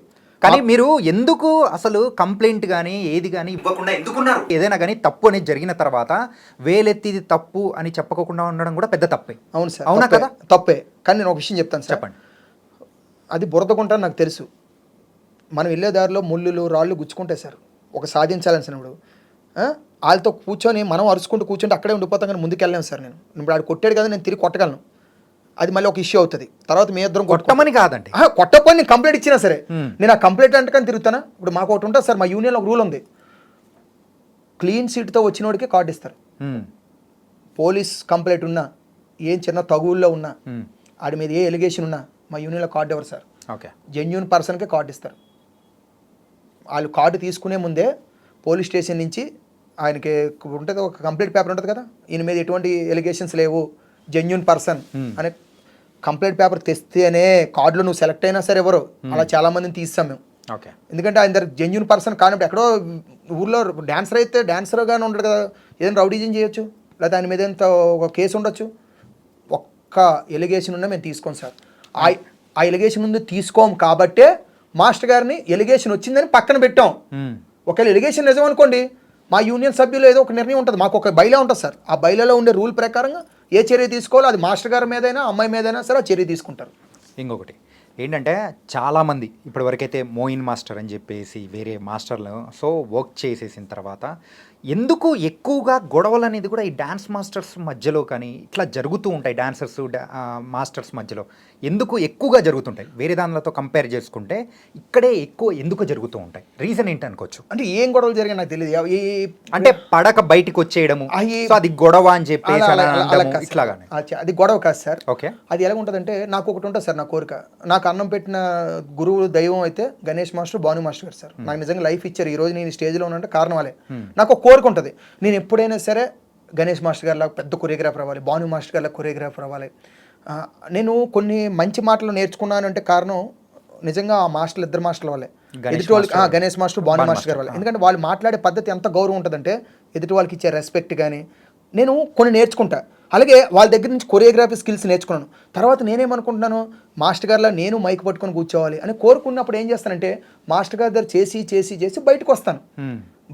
కానీ మీరు ఎందుకు అసలు కంప్లైంట్ కానీ ఏది కానీ ఇవ్వకుండా ఎందుకున్నారు? ఏదైనా కానీ తప్పు అనేది జరిగిన తర్వాత వేలెత్తి ఇది తప్పు అని చెప్పకుండా ఉండడం కూడా పెద్ద తప్పే. అవును సార్, అవునా కదా? తప్పే. కానీ నేను ఒక విషయం చెప్తాను సార్. చెప్పండి. అది బురదకుంటా నాకు తెలుసు. మనం వెళ్ళే దారిలో ముళ్ళులు రాళ్ళు గుచ్చుకుంటాయి సార్. ఒక సాధించాలనిసినప్పుడు వాళ్ళతో కూర్చొని మనం అరుచుకుంటూ కూర్చుంటే అక్కడే ఉండిపోతాం, కానీ ముందుకు వెళ్ళలేము సార్. నేను ఇప్పుడు ఆడు కొట్టాడు కదా, నేను తిరిగి కొట్టగలను, అది మళ్ళీ ఒక ఇష్యూ అవుతుంది. తర్వాత మీ ఇద్దరం కొట్టమని కాదండి, కొట్టకపోయి నేను కంప్లైంట్ ఇచ్చినా సరే నేను ఆ కంప్లైంట్ అంటే కానీ తిరుగుతానా? ఇప్పుడు మాకు ఒకటి ఉంటుంది సార్, మా యూనియన్లో ఒక రూల్ ఉంది, క్లీన్ సీట్తో వచ్చినోడికి కార్డు ఇస్తారు. పోలీస్ కంప్లైంట్ ఉన్నా, ఏం చిన్న తగువుల్లో ఉన్నా, ఆడి మీద ఏ ఎలిగేషన్ ఉన్నా మా యూనియన్లో కార్డు ఎవరు సార్? ఓకే, జెన్యూన్ పర్సన్కే కార్డు ఇస్తారు. వాళ్ళు కార్డు తీసుకునే ముందే పోలీస్ స్టేషన్ నుంచి ఆయనకి ఉంటుంది ఒక కంప్లైంట్ పేపర్ ఉంటుంది కదా, ఈయన మీద ఎటువంటి ఎలిగేషన్స్ లేవు, జెన్యూన్ పర్సన్ అనే కంప్లైంట్ పేపర్ తెస్తేనే కార్డులో నువ్వు సెలెక్ట్ అయినా సరే ఎవరో. అలా చాలా మందిని తీస్తాం మేము. ఓకే, ఎందుకంటే ఆయన దగ్గర జెన్యూన్ పర్సన్ కానప్పుడు ఎక్కడో ఊర్లో డాన్సర్ అయితే డాన్సర్గానే ఉండడు కదా, ఏదైనా రౌడీజం చేయొచ్చు, లేదా ఆయన మీద ఎంత ఒక కేసు ఉండొచ్చు. ఒక్క ఎలిగేషన్ ఉన్నా మేము తీసుకోం సార్. ఆ ఎలిగేషన్ ముందు తీసుకోం కాబట్టే మాస్టర్ గారిని ఎలిగేషన్ వచ్చిందని పక్కన పెట్టాం. ఒకవేళ ఎలిగేషన్ నిజం అనుకోండి, మా యూనియన్ సభ్యులు ఏదో ఒక నిర్ణయం ఉంటుంది, మాకు ఒక బైలా ఉంటుంది సార్. ఆ బైలాలో ఉండే రూల్ ప్రకారంగా ఏ చర్య తీసుకోవాలో అది మాస్టర్ గారి మీదైనా అమ్మాయి మీదైనా సరే ఆ చర్య తీసుకుంటారు. ఇంకొకటి ఏంటంటే చాలామంది ఇప్పటివరకైతే మోయిన్ మాస్టర్ అని చెప్పేసి వేరే మాస్టర్లు వర్క్ చేసేసిన తర్వాత ఎందుకు ఎక్కువగా గొడవలు అనేది కూడా ఈ డ్యాన్స్ మాస్టర్స్ మధ్యలో కానీ ఇట్లా జరుగుతూ ఉంటాయి, డాన్సర్స్ మాస్టర్స్ మధ్యలో ఎందుకు ఎక్కువగా జరుగుతుంటాయి? వేరే దానిలతో కంపేర్ చేసుకుంటే ఇక్కడే ఎక్కువ ఎందుకు జరుగుతూ ఉంటాయి? రీజన్ ఏంటి అనుకోవచ్చు? అంటే ఏం గొడవలు జరిగాయి నాకు తెలియదు. అంటే పడక బయటికి వచ్చేయడము, అది గొడవ అని చెప్పేసి ఇట్లాగానే. అది గొడవ కాదు సార్. ఓకే, అది ఎలా ఉంటుందంటే, నాకు ఒకటి ఉంటుంది సార్, నా కోరిక. నాకు అన్నం పెట్టిన గురువు దైవం అయితే గణేష్ మాస్టర్, భాను మాస్టర్ గారు సార్. నాకు నిజంగా లైఫ్ ఇచ్చారు. ఈ రోజు నేను స్టేజ్లో ఉన్నంటే కారణం వాళ్ళే. నాకు ఒక కోరిక ఉంటుంది, నేను ఎప్పుడైనా సరే గణేష్ మాస్టర్ గారిలా పెద్ద కొరియోగ్రాఫర్ అవ్వాలి, భాను మాస్టర్ గారిలా కొరియోగ్రాఫర్ అవ్వాలి. నేను కొన్ని మంచి మాటలు నేర్చుకున్నాను అంటే కారణం నిజంగా ఆ మాస్టర్లు, ఇద్దరు మాస్టర్ల వాళ్ళే. ఎదుటి వాళ్ళకి గణేష్ మాస్టర్, భాను మాస్టర్ గారి వల్ల. ఎందుకంటే వాళ్ళు మాట్లాడే పద్ధతి ఎంత గౌరవం ఉంటుందంటే ఎదుటి వాళ్ళకి ఇచ్చే రెస్పెక్ట్ కానీ నేను కొన్ని నేర్చుకుంటా. అలాగే వాళ్ళ దగ్గర నుంచి కొరియోగ్రఫీ స్కిల్స్ నేర్చుకున్నాను. తర్వాత నేనేమనుకుంటున్నాను, మాస్టర్ గారిలా నేను మైక్ పట్టుకొని కూర్చోవాలి అని కోరుకున్నప్పుడు ఏం చేస్తానంటే మాస్టర్ గారి దగ్గర చేసి బయటకు వస్తాను.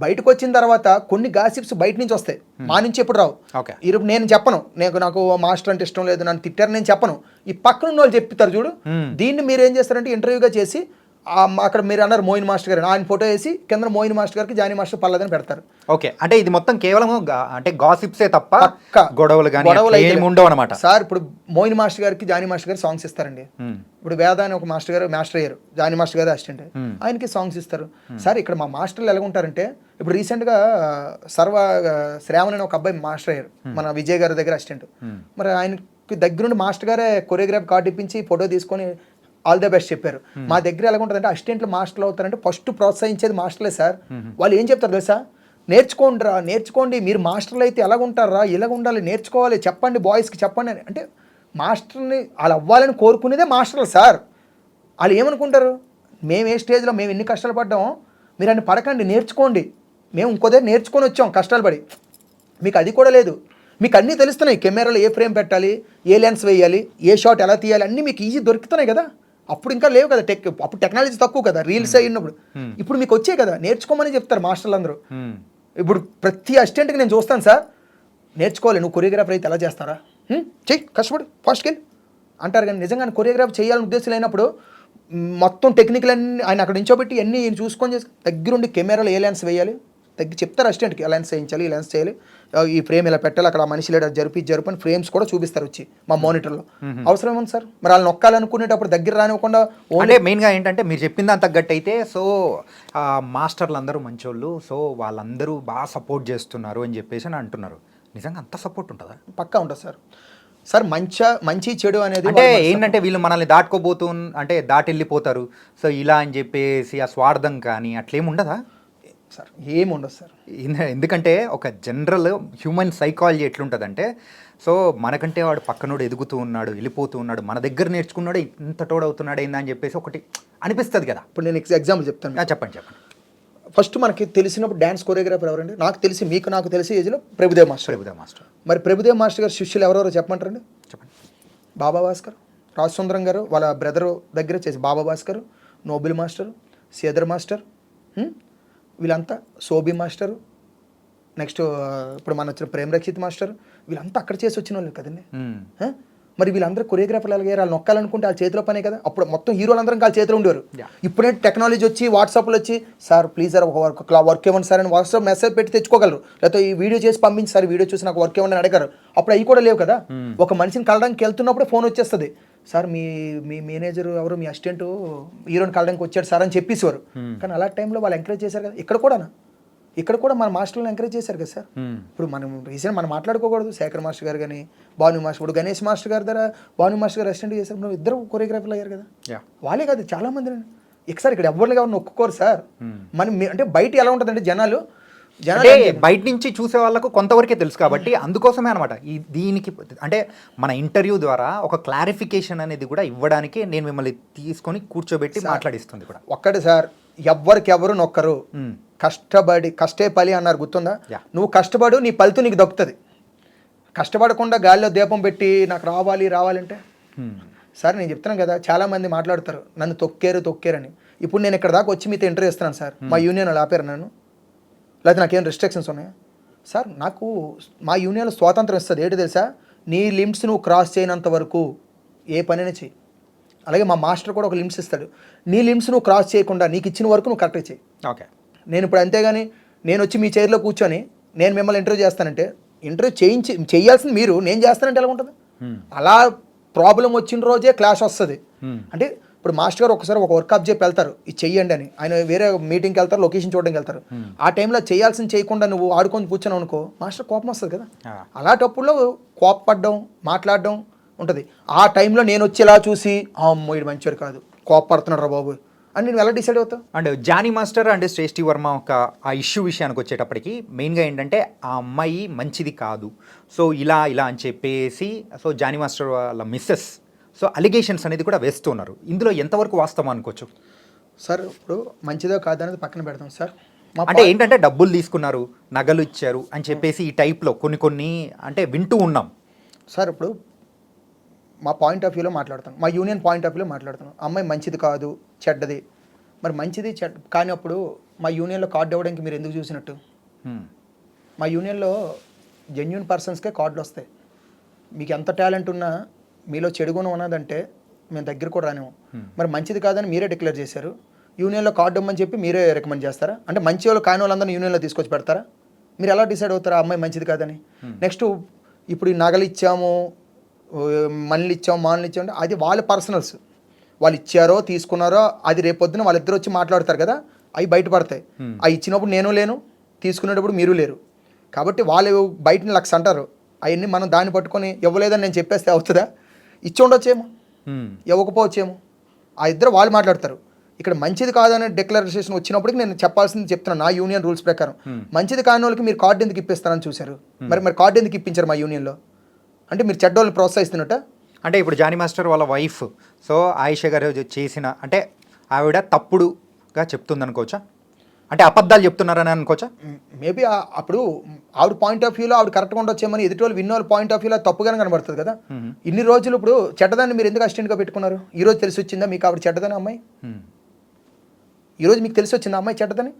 బయటకు వచ్చిన తర్వాత కొన్ని గాసిప్స్ బయట నుంచి వస్తాయి, మా నుంచి ఎప్పుడు రావు. ఓకే. ఇప్పుడు నేను చెప్పను, నాకు మాస్టర్ అంటే ఇష్టం లేదు, నన్ను తిట్టారు నేను చెప్పను. ఈ పక్కన ఉన్న వాళ్ళు చెప్తారు చూడు, దీన్ని మీరు ఏం చేస్తారంటే ఇంటర్వ్యూగా చేసి అక్కడ మీరు అన్నారు మోయిన్ మాస్టర్ గారు, ఆయన ఫోటో వేసి కింద మోయిన్ మాస్టర్ గారికి జానీ మాస్టర్ పర్లేదని పెడతారు. ఓకే, అంటే ఇది మొత్తం కేవలం అంటే గాసిప్సే తప్ప పక్కా గొడవలు ఏమి ఉండవు అనమాట సార్. ఇప్పుడు మోయిన్ మాస్టర్ గారికి జానీ మాస్టర్ గారు సాంగ్స్ ఇస్తారండి. ఇప్పుడు వేద అని ఒక మాస్టర్ గారు మాస్టర్ అయ్యారు, జానీ మాస్టర్ గారు అసిస్టెంట్, ఆయనకి సాంగ్స్ ఇస్తారు. సార్ ఇక్కడ మా మాస్టర్లు ఎలా ఉంటారంటే, ఇప్పుడు రీసెంట్గా శ్రావణ్ అని ఒక అబ్బాయి మాస్టర్ అయ్యారు మన విజయ్ గారి దగ్గర అసిస్టెంట్. మరి ఆయనకి దగ్గరుండి మాస్టర్ గారే కొరియోగ్రాఫ్ కార్డు ఇప్పించి ఫోటో తీసుకొని ఆల్ ద బెస్ట్ చెప్పారు. మా దగ్గర ఎలా ఉంటుందంటే అసిస్టెంట్లు మాస్టర్లు అవుతారంటే ఫస్ట్ ప్రోత్సహించేది మాస్టర్లే సార్. వాళ్ళు ఏం చెప్తారు తెలుసా, నేర్చుకోండి, మీరు మాస్టర్లు అయితే ఎలాగ ఉంటారా, ఇలాగ ఉండాలి, నేర్చుకోవాలి, చెప్పండి బాయ్స్కి చెప్పండి అని. అంటే మాస్టర్ని వాళ్ళు అవ్వాలని కోరుకునేదే మాస్టర్లు సార్. వాళ్ళు ఏమనుకుంటారు, మేము ఏ స్టేజ్లో మేము ఎన్ని కష్టాలు పడ్డామో మీరు అన్ని పడకండి, నేర్చుకోండి, మేము ఇంకో దగ్గర నేర్చుకొని వచ్చాం కష్టాలు పడి. మీకు అది కూడా లేదు, మీకు అన్నీ తెలుస్తున్నాయి, కెమెరాలో ఏ ఫ్రేమ్ పెట్టాలి, ఏ లెన్స్ వేయాలి, ఏ షాట్ ఎలా తీయాలి, అన్నీ మీకు ఈజీ దొరుకుతున్నాయి కదా. అప్పుడు ఇంకా లేవు కదా, అప్పుడు టెక్నాలజీ తక్కువ కదా, రీల్స్ అయినప్పుడు. ఇప్పుడు మీకు వచ్చే కదా, నేర్చుకోమని చెప్తారు మాస్టర్లు అందరూ. ఇప్పుడు ప్రతి అసిస్టెంట్కి నేను చూస్తాను సార్, నేర్చుకోవాలి, నువ్వు కొరియోగ్రాఫర్ అయితే ఎలా చేస్తారా, చెయ్యి కష్టపడి ఫాస్ట్కి వెళ్ళి అంటారు. కానీ నిజంగా కొరియోగ్రాఫ్ చేయాలని ఉద్దేశం లేనప్పుడు మొత్తం టెక్నికల్ అన్ని ఆయన అక్కడ నించోబెట్టి అన్నీ చూసుకొని దగ్గరుండి కెమెరాలో ఏ లెన్స్ వేయాలి చెప్తారు అసిస్టెంట్కి, లెన్స్ వేయించాలి, ఈ లెన్స్ చేయాలి, ఈ ఫ్రేమ్ ఇలా పెట్టాలి, అక్కడ మనిషి లేడ జరుపని ఫ్రేమ్స్ కూడా చూపిస్తారు వచ్చి మా మానిటర్లో. అవసరం ఉంది సార్, మరి వాళ్ళు నొక్కాలనుకునేటప్పుడు దగ్గర రానివ్వకుండా. అంటే మెయిన్గా ఏంటంటే మీరు చెప్పింది అంత తగ్గట్టు అయితే, సో మాస్టర్లు అందరూ మంచోళ్ళు, సో వాళ్ళందరూ బాగా సపోర్ట్ చేస్తున్నారు అని చెప్పేసి అని అంటున్నారు. నిజంగా అంత సపోర్ట్ ఉంటుందా? పక్కా ఉంటుంది సార్. సార్ మంచి చెడు అనేది అంటే ఏంటంటే వీళ్ళు మనల్ని అంటే దాటి వెళ్ళిపోతారు, సో ఇలా అని చెప్పేసి ఆ స్వార్థం కానీ అట్లేం ఉండదా సార్? ఏముండదు సార్. ఎందుకంటే ఒక జనరల్ హ్యూమన్ సైకాలజీ ఎట్లుంటుందంటే, సో మనకంటే వాడు పక్కనోడు ఎదుగుతూ ఉన్నాడు, వెళ్ళిపోతూ ఉన్నాడు, మన దగ్గర నేర్చుకున్నాడు, ఇంత తోడవుతున్నాడు ఏందా అని చెప్పేసి ఒకటి అనిపిస్తుంది కదా. ఇప్పుడు నేను ఎగ్జాంపుల్ చెప్తాను. చెప్పండి. ఫస్ట్ మనకి తెలిసినప్పుడు డ్యాన్స్ కొరియోగ్రాఫర్ ఎవరండి? నాకు తెలిసి ఏజ్లో ప్రభుదేవ్ మాస్టర్. మరి ప్రభుదేవ్ మాస్టర్ గారు శిష్యులు ఎవరెవరో చెప్పమంటారండి? చెప్పండి. బాబా భాస్కర్, రాజసుందరం గారు వాళ్ళ బ్రదరు దగ్గర చేసి బాబా భాస్కర్, నోబిల్ మాస్టర్, సేదర్ మాస్టర్, వీళ్ళంతా సోబి మాస్టరు, నెక్స్ట్ ఇప్పుడు మన వచ్చిన ప్రేమ్ రక్షిత్ మాస్టర్, వీళ్ళంతా అక్కడ చేసి వచ్చిన వాళ్ళు కదండి. మరి వీళ్ళందరూ కొరియోగ్రాఫర్లు అలాగే వాళ్ళు నొక్కాలనుకుంటే వాళ్ళ చేతిలో పనే కదా. అప్పుడు మొత్తం హీరోలందరం వాళ్ళ చేతిలో ఉండేవారు. ఇప్పుడే టెక్నాలజీ వచ్చి వాట్సాప్లో వచ్చి సార్ ప్లీజ్ సార్ ఒక వర్క్ ఇవ్వండి సార్ అని వాట్సాప్ మెసేజ్ పెట్టి తెచ్చుకోగలరు, లేకపోతే ఈ వీడియో చేసి పంపించి సార్ వీడియో చూసి నాకు వర్క్ ఇవ్వండి అని అడిగారు. అప్పుడు అవి కూడా లేవు కదా. ఒక మనిషిని కలడానికి వెళ్తున్నప్పుడే ఫోన్ వచ్చేస్తుంది, సార్ మీ మేనేజర్ ఎవరు, మీ అసిస్టెంట్ హీరోని కలడానికి వచ్చాడు సార్ అని చెప్పేసేవారు. కానీ అలాంటి టైంలో వాళ్ళు ఎంకరేజ్ చేశారు కదా. ఇక్కడ కూడా మన మాస్టర్లను ఎంకరేజ్ చేశారు కదా సార్. ఇప్పుడు మనం మాట్లాడుకోకూడదు, శేఖర్ మాస్టర్ గారు కానీ భాను మాస్టర్, ఇప్పుడు గణేష్ మాస్టర్ గారి దగ్గర భాను మాస్టర్ గారు అసిస్టెంట్ చేశారు, నువ్వు ఇద్దరు కొరియోగ్రాఫర్లు అయ్యారు కదా. వాళ్ళే కాదు చాలా మంది సార్ ఇక్కడ ఎవరిని కావాలి ఒప్పుకోరు సార్. అంటే బయట ఎలా ఉంటుందంటే జనాలు బయట నుంచి చూసే వాళ్ళకు కొంతవరకే తెలుసు కాబట్టి అందుకోసమే అనమాట దీనికి అంటే మన ఇంటర్వ్యూ ద్వారా ఒక క్లారిఫికేషన్ అనేది కూడా ఇవ్వడానికి నేను మిమ్మల్ని తీసుకొని కూర్చోబెట్టి మాట్లాడిస్తుంది కూడా. ఒక్కటి సార్, ఎవరు నొక్కరు, కష్టే పలి అన్నారు గుర్తుందా? నువ్వు కష్టపడు, నీ ఫలితం నీకు దక్కుతుంది. కష్టపడకుండా గాలిలో దీపం పెట్టి నాకు రావాలంటే సార్ నేను చెప్తున్నాను కదా, చాలా మంది మాట్లాడతారు నన్ను తొక్కేరని. ఇప్పుడు నేను ఇక్కడ దాకా వచ్చి మీతో ఇంటర్వ్యూ ఇస్తున్నాను సార్, మా యూనియన్ వాళ్ళు ఆపారు నన్ను, లేకపోతే నాకేం రెస్ట్రిక్షన్స్ ఉన్నాయా సార్? నాకు మా యూనియన్లో స్వాతంత్రం ఇస్తుంది. ఏంటి తెలుసా, నీ లిమిట్స్ నువ్వు క్రాస్ చేయనంత వరకు ఏ పనిని చెయ్యి. అలాగే మా మాస్టర్ కూడా ఒక లిమిట్స్ ఇస్తాడు, నీ లిమిట్స్ నువ్వు క్రాస్ చేయకుండా నీకు ఇచ్చిన వరకు నువ్వు కరెక్ట్గా చెయ్యి. ఓకే, నేను ఇప్పుడు అంతేగాని నేను వచ్చి మీ చైర్లో కూర్చొని నేను మిమ్మల్ని ఇంటర్వ్యూ చేస్తానంటే ఇంటర్వ్యూ చేయాల్సింది మీరు, నేను చేస్తానంటే ఎలా ఉంటుంది? అలా ప్రాబ్లం వచ్చిన రోజే క్లాష్ వస్తుంది. అంటే ఇప్పుడు మాస్టర్ గారు ఒకసారి ఒక వర్క్ అప్ చెప్పి వెళ్తారు, ఇది చెయ్యండి అని, ఆయన వేరే మీటింగ్కి వెళ్తారు, లొకేషన్ చూడడానికి వెళ్తారు. ఆ టైంలో చేయాల్సింది చేయకుండా నువ్వు ఆడుకొని కూర్చొని అనుకో, మాస్టర్ కోపం వస్తుంది కదా. అలాంటప్పుడు కోపపడడం మాట్లాడడం ఉంటుంది. ఆ టైంలో నేను వచ్చి ఇలా చూసి అమ్మో ఇది మంచివాడు కాదు, కోపడుతున్నాడు రా బాబు అని నేను ఎలా డిసైడ్ అవుతావు? అండ్ జానీ మాస్టర్ అండ్ శ్రేష్ఠి వర్మ ఒక ఆ ఇష్యూ విషయానికి వచ్చేటప్పటికి మెయిన్గా ఏంటంటే ఆ అమ్మాయి మంచిది కాదు, సో ఇలా అని చెప్పేసి సో జానీ మాస్టర్ వాళ్ళ మిస్సెస్ సో అలిగేషన్స్ అనేది కూడా వేస్తున్నారు. ఇందులో ఎంతవరకు వాస్తవం అనుకోవచ్చు సార్? ఇప్పుడు మంచిదో కాదనేది పక్కన పెడతాం సార్. అంటే ఏంటంటే డబ్బులు తీసుకున్నారు, నగలు ఇచ్చారు అని చెప్పేసి ఈ టైప్లో కొన్ని అంటే వింటూ ఉన్నాం. సార్ ఇప్పుడు మా పాయింట్ ఆఫ్ వ్యూలో మాట్లాడుతాను, మా యూనియన్ పాయింట్ ఆఫ్ వ్యూలో మాట్లాడుతాను. అమ్మాయి మంచిది కాదు, చెడ్డది. మరి మంచిది కానీ అప్పుడు మా యూనియన్లో కార్డు ఇవ్వడానికి మీరు ఎందుకు చూసినట్టు? మా యూనియన్లో జెన్యున్ పర్సన్స్కే కార్డులు వస్తాయి. మీకు ఎంత టాలెంట్ ఉన్నా మీలో చెడు గుణం ఉన్నదంటే మేము దగ్గర కూడా రానేము. మరి మంచిది కాదని మీరే డిక్లేర్ చేశారు. యూనియన్లో కార్డు ఇవ్వమని చెప్పి మీరే రికమెండ్ చేస్తారా? అంటే మంచి వాళ్ళు కాని వాళ్ళందరినీ యూనియన్లో తీసుకొచ్చి పెడతారా? మీరు ఎలా డిసైడ్ అవుతారా అమ్మాయి మంచిది కాదని? నెక్స్ట్ ఇప్పుడు ఈ నగలు ఇచ్చాము, మళ్ళీ ఇచ్చాము, మానలు ఇచ్చాము అంటే అది వాళ్ళ పర్సనల్స్. వాళ్ళు ఇచ్చారో తీసుకున్నారో అది రేపొద్దున వాళ్ళిద్దరు వచ్చి మాట్లాడతారు కదా, అవి బయటపడతాయి. అవి ఇచ్చినప్పుడు నేను లేను, తీసుకునేటప్పుడు మీరు లేరు. కాబట్టి వాళ్ళు బయటని లక్ష అంటారు. అవన్నీ మనం దాన్ని పట్టుకొని ఇవ్వలేదని నేను చెప్పేస్తే అవుతుందా? ఇచ్చి ఉండొచ్చేమో, ఇవ్వకపోవచ్చేమో. ఆ ఇద్దరు వాళ్ళు మాట్లాడతారు. ఇక్కడ మంచిది కాదనే డిక్లరేషన్ వచ్చినప్పటికి నేను చెప్పాల్సింది చెప్తున్నాను. నా యూనియన్ రూల్స్ ప్రకారం మంచిది కాని వాళ్ళకి మీరు కార్డు ఎందుకు ఇప్పిస్తారని చూశారు. మరి కార్డు ఎందుకు ఇప్పించారు మా యూనియన్లో? అంటే మీరు చెడ్డోళ్ళని ప్రోత్సహిస్తున్నట్ట? అంటే ఇప్పుడు జానీ మాస్టర్ వాళ్ళ వైఫ్ సో ఆయిషా గారు చేసిన అంటే ఆవిడ తప్పుడుగా చెప్తుంది అనుకోవచ్చా? అంటే అబద్ధాలు చెప్తున్నారని అనుకోవచ్చా? మేబీ అప్పుడు ఆవిడ పాయింట్ ఆఫ్ వ్యూలో ఆవిడ కరెక్ట్గా ఉండొచ్చేమని ఎదుటి వాళ్ళు విన్న వాళ్ళ పాయింట్ ఆఫ్ వ్యూలో తప్పుగానే కనబడుతుంది కదా. ఇన్ని రోజులు ఇప్పుడు చెడ్డదాన్ని మీరు ఎందుకు అసిస్టెంట్గా పెట్టుకున్నారు? ఈ రోజు తెలిసి వచ్చిందా మీకు ఆవిడ చెడ్డదని అమ్మాయి? ఈరోజు మీకు తెలిసి వచ్చిందా అమ్మాయి చెడ్డదని?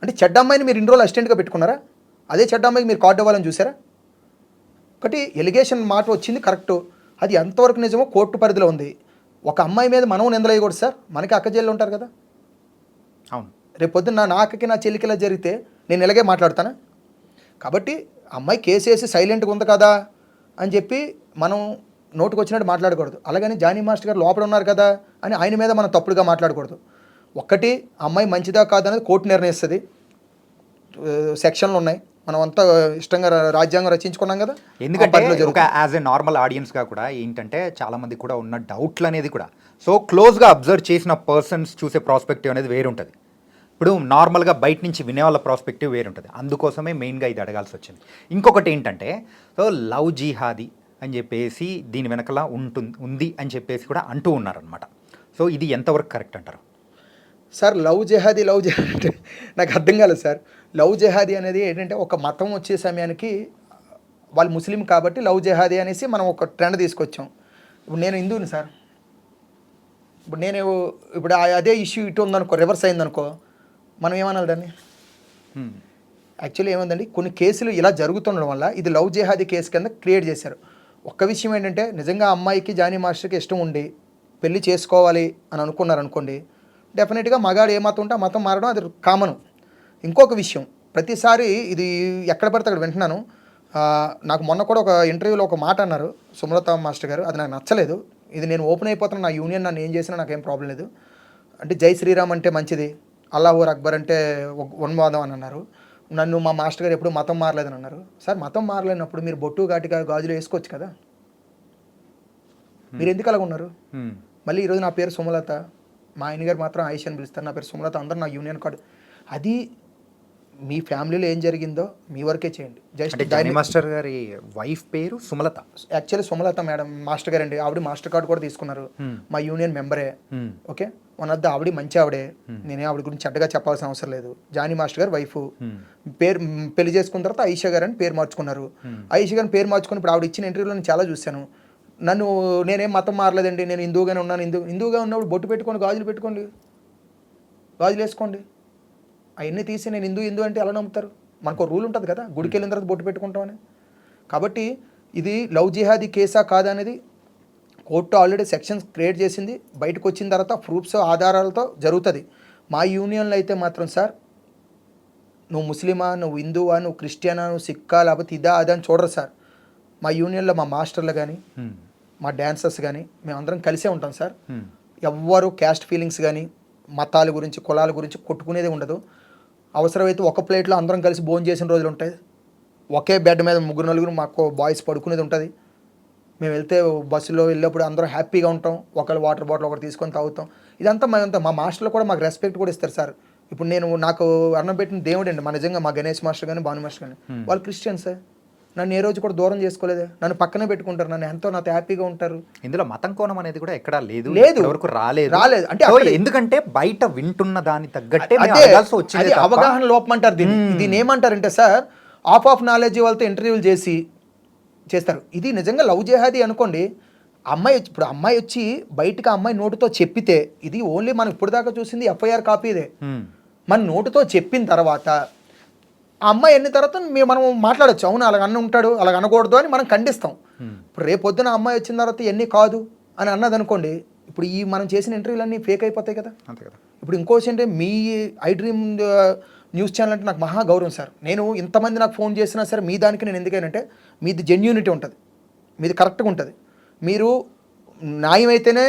అంటే చెడ్డ అమ్మాయిని మీరు ఇన్ని రోజులు అసిస్టెంట్గా పెట్టుకున్నారా? అదే చెడ్డ అమ్మాయికి మీరు కార్డు ఇవ్వాలని చూసారా? ఒకటి ఎలిగేషన్ మాట వచ్చింది కరెక్టు, అది ఎంతవరకు నిజమో కోర్టు పరిధిలో ఉంది. ఒక అమ్మాయి మీద మనం నిందలేయకూడదు సార్, మనకి అక్క చెల్లెలు ఉంటారు కదా. అవును, రేపు పొద్దున్న నా అక్కకి నా చెల్లికిలా జరిగితే నేను ఇలాగే మాట్లాడతానా? కాబట్టి అమ్మాయి కేసు వేసి సైలెంట్గా ఉంది కదా అని చెప్పి మనం నోటుకు వచ్చినట్టు మాట్లాడకూడదు. అలాగని జానీ మాస్టర్ గారు లోపల ఉన్నారు కదా అని ఆయన మీద మనం తప్పుడుగా మాట్లాడకూడదు. ఒక్కటి అమ్మాయి మంచిదా కాదనేది కోర్టు నిర్ణయిస్తుంది. సెక్షన్లు ఉన్నాయి, మనం అంతా ఇష్టంగా రాజ్యాంగం రచించుకున్నాం కదా. ఎందుకంటే ఒక యాజ్ ఎ నార్మల్ ఆడియన్స్గా కూడా ఏంటంటే చాలామంది కూడా ఉన్న డౌట్లు అనేది కూడా సో క్లోజ్గా అబ్జర్వ్ చేసిన పర్సన్స్ చూసే ప్రాస్పెక్టివ్ అనేది వేరుంటుంది. ఇప్పుడు నార్మల్గా బయట నుంచి వినే వాళ్ళ ప్రాస్పెక్టివ్ వేరుంటుంది. అందుకోసమే మెయిన్గా ఇది అడగాల్సి వచ్చింది. ఇంకొకటి ఏంటంటే సో లవ్ జిహాదీ అని చెప్పేసి దీని వెనకల ఉంది అని చెప్పేసి కూడా అంటూ ఉన్నారనమాట. సో ఇది ఎంతవరకు కరెక్ట్ అంటారు? సార్ లవ్ జెహాదీ అంటే నాకు అర్థం కాలేదు సార్. లవ్ జెహాదీ అనేది ఏంటంటే ఒక మతం వచ్చే సమయానికి వాళ్ళు ముస్లిం కాబట్టి లవ్ జెహాదీ అనేసి మనం ఒక ట్రెండ్ తీసుకొచ్చాం. ఇప్పుడు నేను హిందువుని సార్, ఇప్పుడు అదే ఇష్యూ ఇటు ఉందనుకో, రివర్స్ అయిందనుకో, మనం ఏమనాలి దాన్ని? యాక్చువల్లీ ఏమైందండి, కొన్ని కేసులు ఇలా జరుగుతుండడం వల్ల ఇది లవ్ జెహాదీ కేసు కింద క్రియేట్ చేశారు. ఒక్క విషయం ఏంటంటే నిజంగా అమ్మాయికి జానీ మాస్టర్కి ఇష్టం ఉండి పెళ్లి చేసుకోవాలి అని అనుకున్నారనుకోండి, డెఫినెట్గా మగాడు ఏ మతం ఉంటే ఆ మతం మారడం అది కామను. ఇంకొక విషయం, ప్రతిసారి ఇది ఎక్కడ పడితే అక్కడ వింటున్నాను. నాకు మొన్న కూడా ఒక ఇంటర్వ్యూలో ఒక మాట అన్నారు సుమలత మాస్టర్ గారు, అది నాకు నచ్చలేదు. ఇది నేను ఓపెన్ అయిపోతాను, నా యూనియన్ నన్ను ఏం చేసినా నాకేం ప్రాబ్లం లేదు. అంటే జై శ్రీరామ్ అంటే మంచిది, అల్లాహు అక్బర్ అంటే ఉన్మాదం అని అన్నారు. నన్ను మా మాస్టర్ గారు ఎప్పుడు మతం మారలేదని అన్నారు. సార్ మతం మారలేనప్పుడు మీరు బొట్టు ఘాటిగా గాజులు వేసుకోవచ్చు కదా, మీరు ఎందుకు అలాగ ఉన్నారు? మళ్ళీ ఈరోజు నా పేరు సుమలత, మా ఆయన గారు మాత్రం ఆయిషా అని పిలుస్తారు, నా పేరు సుమలత, అందరూ నా యూనియన్ కార్డు. అది మీ ఫ్యామిలీలో ఏం జరిగిందో మీ వరకే చేయండి. జస్ట్ జానీ మాస్టర్ గారి వైఫ్ పేరు Sumalatha, actually Sumalatha madam master గారు అండి. ఆవిడ మాస్టర్ కార్డు కూడా తీసుకున్నారు, మా యూనియన్ మెంబరే. ఓకే, వన్ ఆఫ్ ద ఆవిడ మంచి ఆవిడే, నేనే ఆవిడ గురించి చెడ్డగా చెప్పాల్సిన అవసరం లేదు. జానీ మాస్టర్ గారు వైఫ్ పేరు పెళ్లి చేసుకున్న తర్వాత ఆయిషా గారు అని పేరు మార్చుకున్నారు. ఆయిషా గారిని పేరు మార్చుకుని ఇప్పుడు ఆవిడ ఇచ్చిన ఇంటర్వ్యూలో నేను చాలా చూశాను. నన్ను నేనేం మతం మారలేదండి, నేను హిందూగానే ఉన్నాను, హిందూగా ఉన్నప్పుడు బొట్టు పెట్టుకోండి, గాజులు పెట్టుకోండి, గాజులు వేసుకోండి. అవన్నీ తీసి నేను హిందూ అంటే ఎలా నమ్ముతారు? మనకు రూల్ ఉంటుంది కదా, గుడికి వెళ్ళిన తర్వాత బొట్టు పెట్టుకుంటామని. కాబట్టి ఇది లవ్ జిహాదీ కేసా కాదా అనేది కోర్టు ఆల్రెడీ సెక్షన్స్ క్రియేట్ చేసింది. బయటకు వచ్చిన తర్వాత ప్రూఫ్స్ ఆధారాలతో జరుగుతుంది. మా యూనియన్లో అయితే మాత్రం సార్ నువ్వు ముస్లిమా, నువ్వు హిందువా, నువ్వు క్రిస్టియనా, నువ్వు సిక్కా, లేకపోతే ఇదా అదా అని చూడరు సార్. మా యూనియన్లో మా మాస్టర్లు కానీ మా డాన్సర్స్ కానీ మేమందరం కలిసే ఉంటాం సార్. ఎవ్వరు క్యాస్ట్ ఫీలింగ్స్ కానీ మతాల గురించి కులాల గురించి కొట్టుకునేది ఉండదు. అవసరమైతే ఒక ప్లేట్లో అందరం కలిసి భోజనం చేసిన రోజులు ఉంటాయి. ఒకే బెడ్ మీద ముగ్గురు నలుగురు మాకు బాయ్స్ పడుకునేది ఉంటుంది. మేము వెళ్తే బస్సులో వెళ్ళేప్పుడు అందరం హ్యాపీగా ఉంటాం. ఒకళ్ళు వాటర్ బాటిల్ ఒకటి తీసుకొని తాగుతాం. ఇదంతా మా మాస్టర్లు కూడా మాకు రెస్పెక్ట్ కూడా ఇస్తారు సార్. ఇప్పుడు నాకు అన్నం పెట్టిన దేవుడు అండి మా నిజంగా మా గణేష్ మాస్టర్ కానీ భాను మాస్టర్ కానీ వాళ్ళు క్రిస్టియన్స్. నన్ను ఏ రోజు కూడా దూరం చేసుకోలేదు, నన్ను పక్కనే పెట్టుకుంటారు, నన్ను ఎంతో నాతో హ్యాపీగా ఉంటారు. ఇందులో మతం కోణం అనేది కూడా ఎక్కడా లేదు వరకు రాలేదు. అంటే ఎందుకంటే బయట వింటున్న దాని తగ్గట్టే అవగాహన లోపం అంటారు దీన్ని ఏమంటారంటే సార్, ఆఫ్ నాలెడ్జ్ వాళ్ళతో ఇంటర్వ్యూలు చేసి చేస్తారు. ఇది నిజంగా లవ్ జెహాదీ అనుకోండి, ఇప్పుడు అమ్మాయి వచ్చి బయటకు ఆ అమ్మాయి నోటితో చెప్పితే, ఇది ఓన్లీ మనం ఇప్పుడు దాకా చూసింది ఎఫ్ఐఆర్ కాపీదే. మన నోటితో చెప్పిన తర్వాత ఆ అమ్మాయి ఎన్ని తర్వాత మనం మాట్లాడచ్చు, అవును అలాగ అన్న ఉంటాడు, అలాగ అనకూడదు అని మనం ఖండిస్తాం. ఇప్పుడు రేపొద్దున అమ్మాయి వచ్చిన తర్వాత ఎన్ని కాదు అని అన్నది అనుకోండి, ఇప్పుడు ఈ మనం చేసిన ఇంటర్వ్యూలన్నీ ఫేక్ అయిపోతాయి కదా. అంతే కదా. ఇప్పుడు ఇంకోటి అంటే me I dream news channel అంటే నాకు మహా గౌరవం సార్. నేను ఇంతమంది నాకు ఫోన్ చేసినా సరే మీ దానికి నేను ఎందుకనంటే మీది జెన్యూనిటీ ఉంటుంది, మీది కరెక్ట్గా ఉంటుంది. మీరు న్యాయం అయితేనే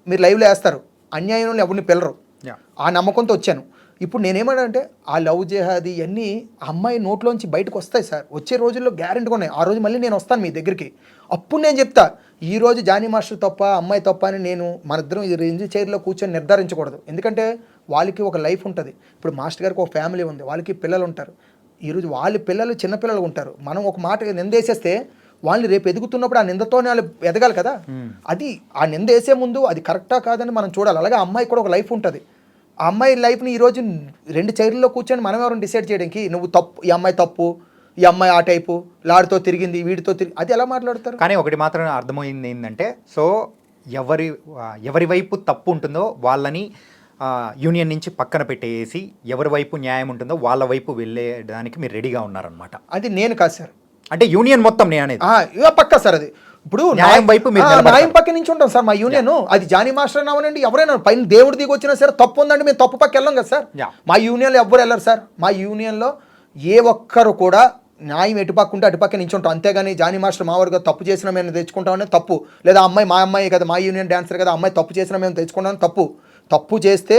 మీరు లైవ్లో వేస్తారు, అన్యాయంలో ఎవరిని పిల్లరు. ఆ నమ్మకంతో వచ్చాను. ఇప్పుడు నేనేమంటే ఆ లవ్ జెహాదీ అన్నీ అమ్మాయి నోట్లోంచి బయటకు వస్తాయి సార్, వచ్చే రోజుల్లో గ్యారెంటీగా ఉన్నాయి. ఆ రోజు మళ్ళీ నేను వస్తాను మీ దగ్గరికి, అప్పుడు నేను చెప్తా ఈ రోజు జానీ మాస్టర్ తప్ప అమ్మాయి తప్ప అని. నేను మన ఇద్దరం ఈ రేంజ్ చైర్లో కూర్చొని నిర్ధారించకూడదు, ఎందుకంటే వాళ్ళకి ఒక లైఫ్ ఉంటుంది. ఇప్పుడు మాస్టర్ గారికి ఒక ఫ్యామిలీ ఉంది, వాళ్ళకి పిల్లలు ఉంటారు. ఈరోజు వాళ్ళ పిల్లలు చిన్నపిల్లలు ఉంటారు. మనం ఒక మాట నిందేసేస్తే వాళ్ళని రేపు ఎదుగుతున్నప్పుడు ఆ నిందతోనే వాళ్ళు ఎదగాలి కదా. అది ఆ నింద వేసే ముందు అది కరెక్టా కాదని మనం చూడాలి. అలాగే అమ్మాయి కూడా ఒక లైఫ్ ఉంటుంది. ఆ అమ్మాయి లైఫ్ని ఈరోజు రెండు చైర్లలో కూర్చొని మనం ఎవరైనా డిసైడ్ చేయడానికి నువ్వు తప్పు, ఈ అమ్మాయి తప్పు, ఈ అమ్మాయి ఆ టైపు, లాడితో తిరిగింది, వీడితో తిరిగి, అది ఎలా మాట్లాడతారు? కానీ ఒకటి మాత్రం అర్థమైంది ఏంటంటే, సో ఎవరి వైపు తప్పు ఉంటుందో వాళ్ళని యూనియన్ నుంచి పక్కన పెట్టేసి ఎవరి వైపు న్యాయం ఉంటుందో వాళ్ళ వైపు వెళ్ళేదానికి మీరు రెడీగా ఉన్నారనమాట. అది నేను కాదు సార్, అంటే యూనియన్ మొత్తం నేను అనేది పక్కా సార్. అది ఇప్పుడు న్యాయం వైపు న్యాయం పక్క నుంచి ఉంటాం సార్ మా యూనియన్. అది జానీ మాస్టర్ అవనండి, ఎవరైనా పైన దేవుడు దిగి వచ్చినా సరే తప్పు ఉందండి మేము తప్పు పక్క వెళ్ళాం కదా సార్. మా యూనియన్లో ఎవ్వరు వెళ్ళరు సార్. మా యూనియన్లో ఏ ఒక్కరు కూడా న్యాయం ఎటుపక్క ఉంటే అటుపక్క నుంచి ఉంటాం, అంతేగాని జానీ మాస్టర్ మావాడుగా తప్పు చేసినా మేము తెచ్చుకుంటామని తప్పు, లేదా అమ్మాయి మా అమ్మాయి కదా, మా యూనియన్ డాన్సర్ కదా, అమ్మాయి తప్పు చేసినా మేము తెచ్చుకుంటామని తప్పు. తప్పు చేస్తే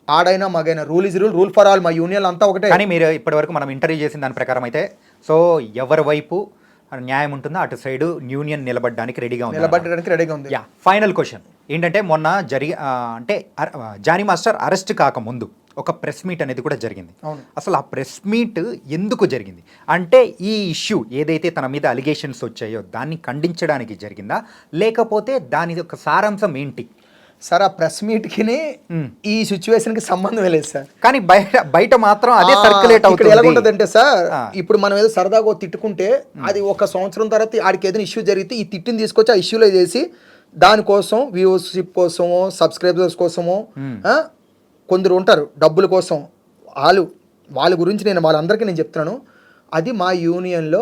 ఆడైనా మగైనా rule is rule for all. మా యూనియన్ అంతా ఒకటే. కానీ మీరు ఇప్పటివరకు మనం ఇంటర్వ్యూ చేసిన దాని ప్రకారం అయితే, సో ఎవరి వైపు న్యాయం ఉంటుందో అటు సైడ్ యూనియన్ నిలబడడానికి రెడీగా ఉంది. యా, ఫైనల్ క్వశ్చన్ ఏంటంటే, మొన్న అంటే జానీ మాస్టర్ అరెస్ట్ కాకముందు ఒక ప్రెస్ మీట్ అనేది కూడా జరిగింది. అసలు ఆ ప్రెస్ మీట్ ఎందుకు జరిగింది అంటే, ఈ ఇష్యూ ఏదైతే తన మీద అలిగేషన్స్ వచ్చాయో దాన్ని ఖండించడానికి జరిగిందా, లేకపోతే దాని యొక్క సారాంశం ఏంటి సార్? ఆ ప్రెస్ మీట్కి ఈ సిచ్యువేషన్కి సంబంధం లేదు సార్. కానీ బయట మాత్రం అదే సర్క్యులేట్ అవుతుంది. ఎలా ఉంటుందంటే సార్, ఇప్పుడు మనం ఏదో సరదాగా తిట్టుకుంటే అది ఒక సంవత్సరం తర్వాత ఆడికి ఏదైనా ఇష్యూ జరిగితే ఈ తిట్టిని తీసుకొచ్చి ఆ ఇష్యూలో చేసి దానికోసం వ్యూవర్షిప్ కోసమో సబ్స్క్రైబర్స్ కోసమో కొందరు ఉంటారు డబ్బుల కోసం, వాళ్ళ గురించి వాళ్ళందరికీ నేను చెప్తున్నాను. అది మా యూనియన్లో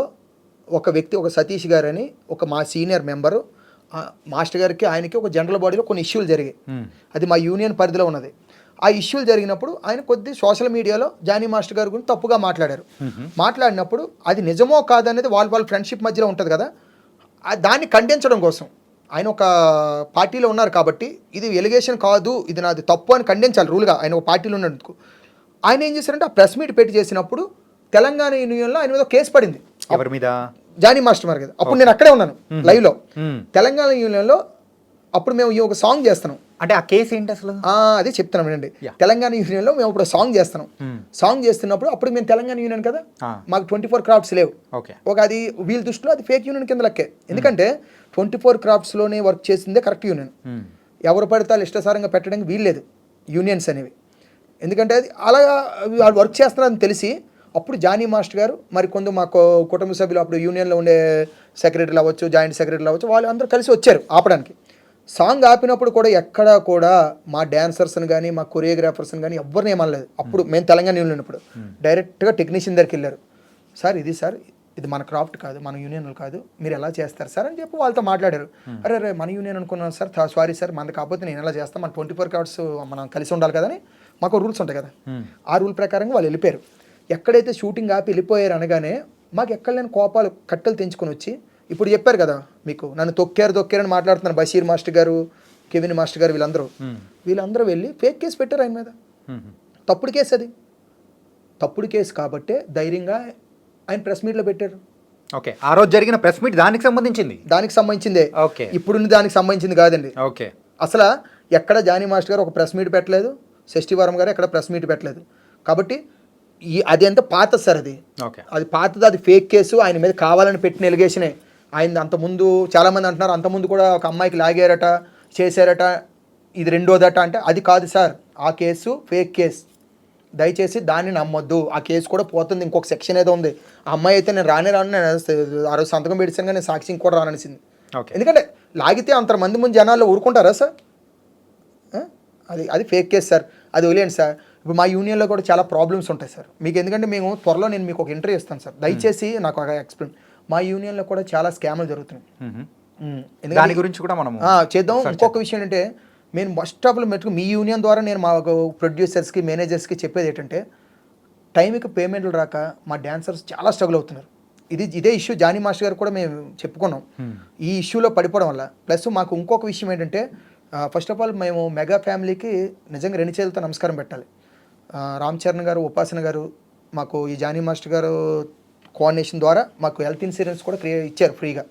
ఒక వ్యక్తి, ఒక సతీష్ గారు అని ఒక మా సీనియర్ మెంబరు, మాస్టర్ గారికి ఆయనకి ఒక జనరల్ బాడీలో కొన్ని ఇష్యూలు జరిగాయి. అది మా యూనియన్ పరిధిలో ఉన్నది. ఆ ఇష్యూలు జరిగినప్పుడు ఆయన కొద్ది సోషల్ మీడియాలో జానీ మాస్టర్ గారి గురించి తప్పుగా మాట్లాడారు. మాట్లాడినప్పుడు అది నిజమో కాదనేది వాళ్ళ ఫ్రెండ్షిప్ మధ్యలో ఉంటుంది కదా, దాన్ని ఖండించడం కోసం ఆయన ఒక పార్టీలో ఉన్నారు కాబట్టి ఇది ఎలిగేషన్ కాదు, ఇది నాది తప్పు అని ఖండించాలి రూల్గా. ఆయన ఒక పార్టీలో ఉన్నందుకు ఆయన ఏం చేశారంటే, ఆ ప్రెస్ మీట్ పెట్టి చేసినప్పుడు తెలంగాణ యూనియన్లో ఆయన మీద కేసు పడింది. ఎవరి మీద? జానీ మాస్టర్ గారి. అప్పుడు నేను అక్కడే ఉన్నాను లైవ్లో. తెలంగాణ యూనియన్లో అప్పుడు మేము ఈ ఒక సాంగ్ చేస్తున్నాం. అంటే ఆ కేసు ఏంటి అసలు? అదే చెప్తున్నాం అండి. తెలంగాణ యూనియన్లో మేము ఇప్పుడు సాంగ్ చేస్తున్నాం. సాంగ్ చేస్తున్నప్పుడు అప్పుడు మేము తెలంగాణ యూనియన్ కదా, మాకు 24 క్రాఫ్ట్స్ లేవు. ఒక అది వీళ్ళ దృష్టిలో అది ఫేక్ యూనియన్ కింద లెక్కే. ఎందుకంటే 24 క్రాఫ్ట్స్లోనే వర్క్ చేసిందే కరెక్ట్ యూనియన్. ఎవరు పడితే వాళ్ళు ఇష్టాసారంగా పెట్టడానికి వీల్లేదు యూనియన్స్ అనేవి. ఎందుకంటే అది అలాగా వాళ్ళు వర్క్ చేస్తున్నారని తెలిసి అప్పుడు జానీ మాస్టర్ గారు మరి కొంత మా కుటుంబ సభ్యులు అప్పుడు యూనియన్లో ఉండే సెక్రటరీలు అవ్వచ్చు, జాయింట్ సెక్రటరీలు అవ్వచ్చు, వాళ్ళు అందరూ కలిసి వచ్చారు ఆపడానికి. సాంగ్ ఆపినప్పుడు కూడా ఎక్కడా కూడా మా డాన్సర్స్ని కానీ మా కొరియోగ్రాఫర్స్ని కానీ ఎవరిని ఏమనలేదు. అప్పుడు మేము తెలంగాణ యూనియన్ ఉన్నప్పుడు డైరెక్ట్గా టెక్నీషియన్ దగ్గరికి వెళ్ళారు. సార్ ఇది మన క్రాఫ్ట్ కాదు, మన యూనియన్లు కాదు, మీరు ఎలా చేస్తారు సార్ అని చెప్పి వాళ్ళతో మాట్లాడారు. అరే మన యూనియన్ అనుకున్నాను సార్, సారీ సార్, మనది కాకపోతే నేను ఎలా చేస్తాను, మన 24 క్రాఫ్ట్స్ మనం కలిసి ఉండాలి కదని మాకు రూల్స్ ఉంటాయి కదా. ఆ రూల్ ప్రకారంగా వాళ్ళు వెళ్ళిపోయారు. ఎక్కడైతే షూటింగ్ ఆపి వెళ్ళిపోయారు అనగానే మాకు ఎక్కడ లేని కోపాలు కట్టెలు తెంచుకొని వచ్చి, ఇప్పుడు చెప్పారు కదా మీకు, నన్ను తొక్కారని మాట్లాడుతున్నారు బషీర్ మాస్టర్ గారు, కెవిన్ మాస్టర్ గారు, వీళ్ళందరూ వెళ్ళి ఫేక్ కేసు పెట్టారు ఆయన మీద. తప్పుడు కేసు, అది తప్పుడు కేసు కాబట్టే ధైర్యంగా ఆయన ప్రెస్ మీట్లో పెట్టారు. ఓకే, ఆ రోజు జరిగిన ప్రెస్ మీట్ దానికి సంబంధించిందే. ఇప్పుడు దానికి సంబంధించింది కాదండి. ఓకే, అసలు ఎక్కడ జానీ మాస్టర్ గారు ఒక ప్రెస్ మీట్ పెట్టలేదు, శశివరం గారు ఎక్కడ ప్రెస్ మీట్ పెట్టలేదు. కాబట్టి అది ఎంత పాత సార్, అది పాతది, అది ఫేక్ కేసు. ఆయన మీద కావాలని పెట్టిన ఎలిగేషనే. ఆయన అంతకుముందు చాలామంది అంటున్నారు అంతకుముందు కూడా ఒక అమ్మాయికి లాగారట, చేశారట, ఇది రెండోదట. అంటే అది కాదు సార్, ఆ కేసు ఫేక్ కేసు. దయచేసి దాన్ని నమ్మొద్దు, ఆ కేసు కూడా పోతుంది, ఇంకొక సెక్షన్ ఏదో ఉంది. ఆ అమ్మాయి అయితే నేను రాను నేను ఆ రోజు సంతకం పెడిసాను కానీ సాక్షి ఇంకోటి రాననిసింది. ఓకే. ఎందుకంటే లాగితే అంతమంది ముందు జనాల్లో ఊరుకుంటారా సార్? అది ఫేక్ కేసు సార్, అది వదిలేండి సార్. ఇప్పుడు మా యూనియన్లో కూడా చాలా ప్రాబ్లమ్స్ ఉంటాయి సార్ మీకు. ఎందుకంటే మేము త్వరలో నేను మీకు ఒక ఇంటర్వ్యూ ఇస్తాను సార్, దయచేసి నాకు ఒక ఎక్స్ప్లెయిన్. మా యూనియన్లో కూడా చాలా స్కామ్లు జరుగుతున్నాయి. దాని గురించి కూడా మనం చేద్దాం. ఇంకొక విషయం ఏంటంటే నేను ఫస్ట్ ఆఫ్ ఆల్ మెట్టుకు మీ యూనియన్ ద్వారా నేను మా ప్రొడ్యూసర్స్కి మేనేజర్స్కి చెప్పేది ఏంటంటే టైంకి పేమెంట్లు రాక మా డాన్సర్స్ చాలా స్ట్రగుల్ అవుతున్నారు. ఇదే ఇష్యూ జానీ మాస్టర్ గారు కూడా మేము చెప్పుకున్నాం. ఈ ఇష్యూలో పడిపోవడం వల్ల ప్లస్ మాకు ఇంకొక విషయం ఏంటంటే ఫస్ట్ ఆఫ్ ఆల్ మేము మెగా ఫ్యామిలీకి నిజంగా 2 చేతులతో నమస్కారం పెట్టాలి. రామ్ చరణ్ గారు, ఉపాసన గారు మాకు ఈ జానీ మాస్టర్ గారు కోఆర్డినేషన్ ద్వారా మాకు హెల్త్ ఇన్సూరెన్స్ కూడా ఇచ్చారు ఫ్రీగా.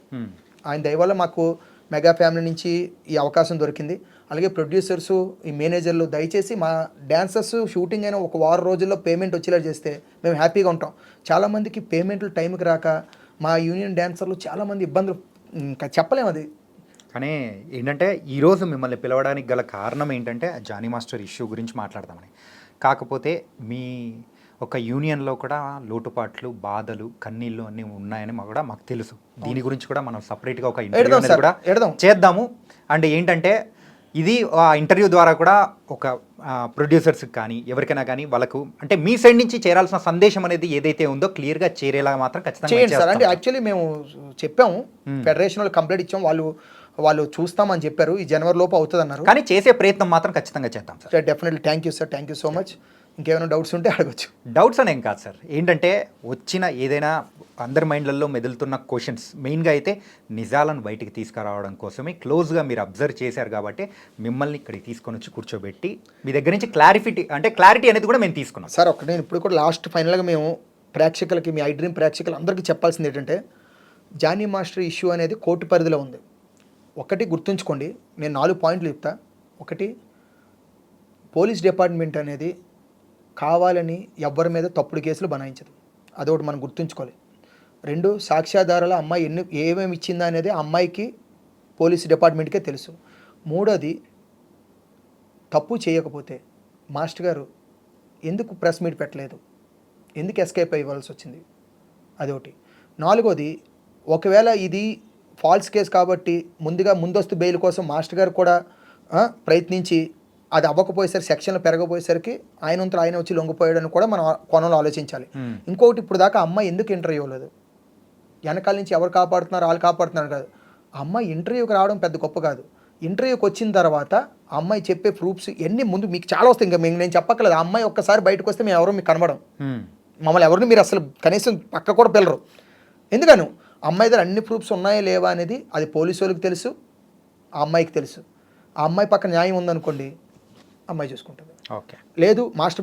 ఆయన దయ వల్ల మాకు మెగా ఫ్యామిలీ నుంచి ఈ అవకాశం దొరికింది. అలాగే ప్రొడ్యూసర్సు, ఈ మేనేజర్లు దయచేసి మా డాన్సర్స్ షూటింగ్ అయిన ఒక వారం రోజుల్లో పేమెంట్ వచ్చేలా చేస్తే మేము హ్యాపీగా ఉంటాం. చాలామందికి పేమెంట్లు టైంకి రాక మా యూనియన్ డాన్సర్లు చాలామంది ఇబ్బందులు ఇంకా చెప్పలేము అది. కానీ ఏంటంటే ఈరోజు మిమ్మల్ని పిలవడానికి గల కారణం ఏంటంటే జానీ మాస్టర్ ఇష్యూ గురించి మాట్లాడదామని. కాకపోతే మీ ఒక యూనియన్లో కూడా లోటుపాట్లు, బాధలు, కన్నీళ్ళు అన్నీ ఉన్నాయని మాకు తెలుసు. దీని గురించి కూడా మనం సపరేట్గా ఒక ఇంటర్వ్యూ అనేది కూడా చేద్దాము. అండ్ ఏంటంటే ఇది ఆ ఇంటర్వ్యూ ద్వారా కూడా ఒక ప్రొడ్యూసర్స్కి కానీ ఎవరికైనా కానీ వాళ్ళకు అంటే మీ సైడ్ నుంచి చేరాల్సిన సందేశం అనేది ఏదైతే ఉందో క్లియర్గా చేరేలా మాత్రం ఖచ్చితంగా చేయండి సార్. అంటే యాక్చువల్లీ మేము చెప్పాము, ఫెడరేషన్ వాళ్ళు కంప్లైంట్ ఇచ్చాము, వాళ్ళు చూస్తామని చెప్పారు, ఈ జనవరి లోపు అవుతుంది అన్నారు. కానీ చేసే ప్రయత్నం మాత్రం ఖచ్చితంగా చేద్దాం sir. Definitely. Thank you sir, thank you so much. ఇంకేమైనా డౌట్స్ ఉంటే అడగచ్చు. డౌట్స్ అనేం కాదు సార్, ఏంటంటే వచ్చిన ఏదైనా అందరి మైండ్లలో మెదులుతున్న క్వశ్చన్స్ మెయిన్గా అయితే నిజాలను బయటికి తీసుకురావడం కోసమే క్లోజ్గా మీరు అబ్జర్వ్ చేశారు కాబట్టి మిమ్మల్ని ఇక్కడికి తీసుకొని వచ్చి కూర్చోబెట్టి మీ దగ్గర నుంచి క్లారిటీ అనేది కూడా మేము తీసుకున్నాం సార్. ఒకటి నేను ఇప్పుడు కూడా లాస్ట్ ఫైనల్గా మేము ప్రేక్షకులకి, మీ ఐ డ్రీమ్ ప్రేక్షకులు అందరికీ చెప్పాల్సింది ఏంటంటే జానీ మాస్టర్ ఇష్యూ అనేది కోర్టు పరిధిలో ఉంది. ఒకటి గుర్తుంచుకోండి, నేను 4 పాయింట్లు చెప్తా. ఒకటి, పోలీస్ డిపార్ట్మెంట్ అనేది కావాలని ఎవ్వరి మీద తప్పుడు కేసులు బనాయించదు, అదొకటి మనం గుర్తుంచుకోవాలి. 2, సాక్ష్యాధారాల అమ్మాయి ఏమేమి ఇచ్చిందా అనేది ఆ అమ్మాయికి పోలీస్ డిపార్ట్మెంట్కే తెలుసు. 3, తప్పు చేయకపోతే మాస్టర్ గారు ఎందుకు ప్రెస్ మీట్ పెట్టలేదు, ఎందుకు ఎస్కేప్ అయ్యవలసి వచ్చింది, అదొకటి. 4, ఒకవేళ ఇది ఫాల్స్ కేసు కాబట్టి ముందస్తు బెయిల్ కోసం మాస్టర్ గారు కూడా ప్రయత్నించి అది అవ్వకపోయేసరికి, సెక్షన్లు పెరగపోయేసరికి ఆయన వచ్చి లొంగిపోయాడని కూడా మనం కోణంలో ఆలోచించాలి. ఇంకొకటి, ఇప్పుడు దాకా అమ్మాయి ఎందుకు ఇంటర్వ్యూ ఇవ్వలేదు, వెనకాల నుంచి ఎవరు కాపాడుతున్నారు, వాళ్ళు కాపాడుతున్నారు కాదు. అమ్మాయి ఇంటర్వ్యూకి రావడం పెద్ద గొప్ప కాదు. ఇంటర్వ్యూకి వచ్చిన తర్వాత ఆ అమ్మాయి చెప్పే ప్రూఫ్స్ ఎన్ని ముందు మీకు చాలా వస్తాయి, ఇంకా నేను చెప్పక్కర్లేదు. ఆ అమ్మాయి ఒక్కసారి బయటకు వస్తే మేము ఎవరు మీకు కనబడం, మమ్మల్ని ఎవరిని మీరు అసలు కనీసం పక్క కూడా పిల్లరు. ఎందుకను అమ్మాయి దగ్గర అన్ని ప్రూఫ్స్ ఉన్నాయా లేవా అనేది అది పోలీసు వాళ్ళకి తెలుసు, ఆ అమ్మాయికి తెలుసు. ఆ అమ్మాయి పక్కన న్యాయం ఉందనుకోండి, అమ్మాయి చూసుకుంటుంది. ఓకే. లేదు మాస్టర్ పక్కన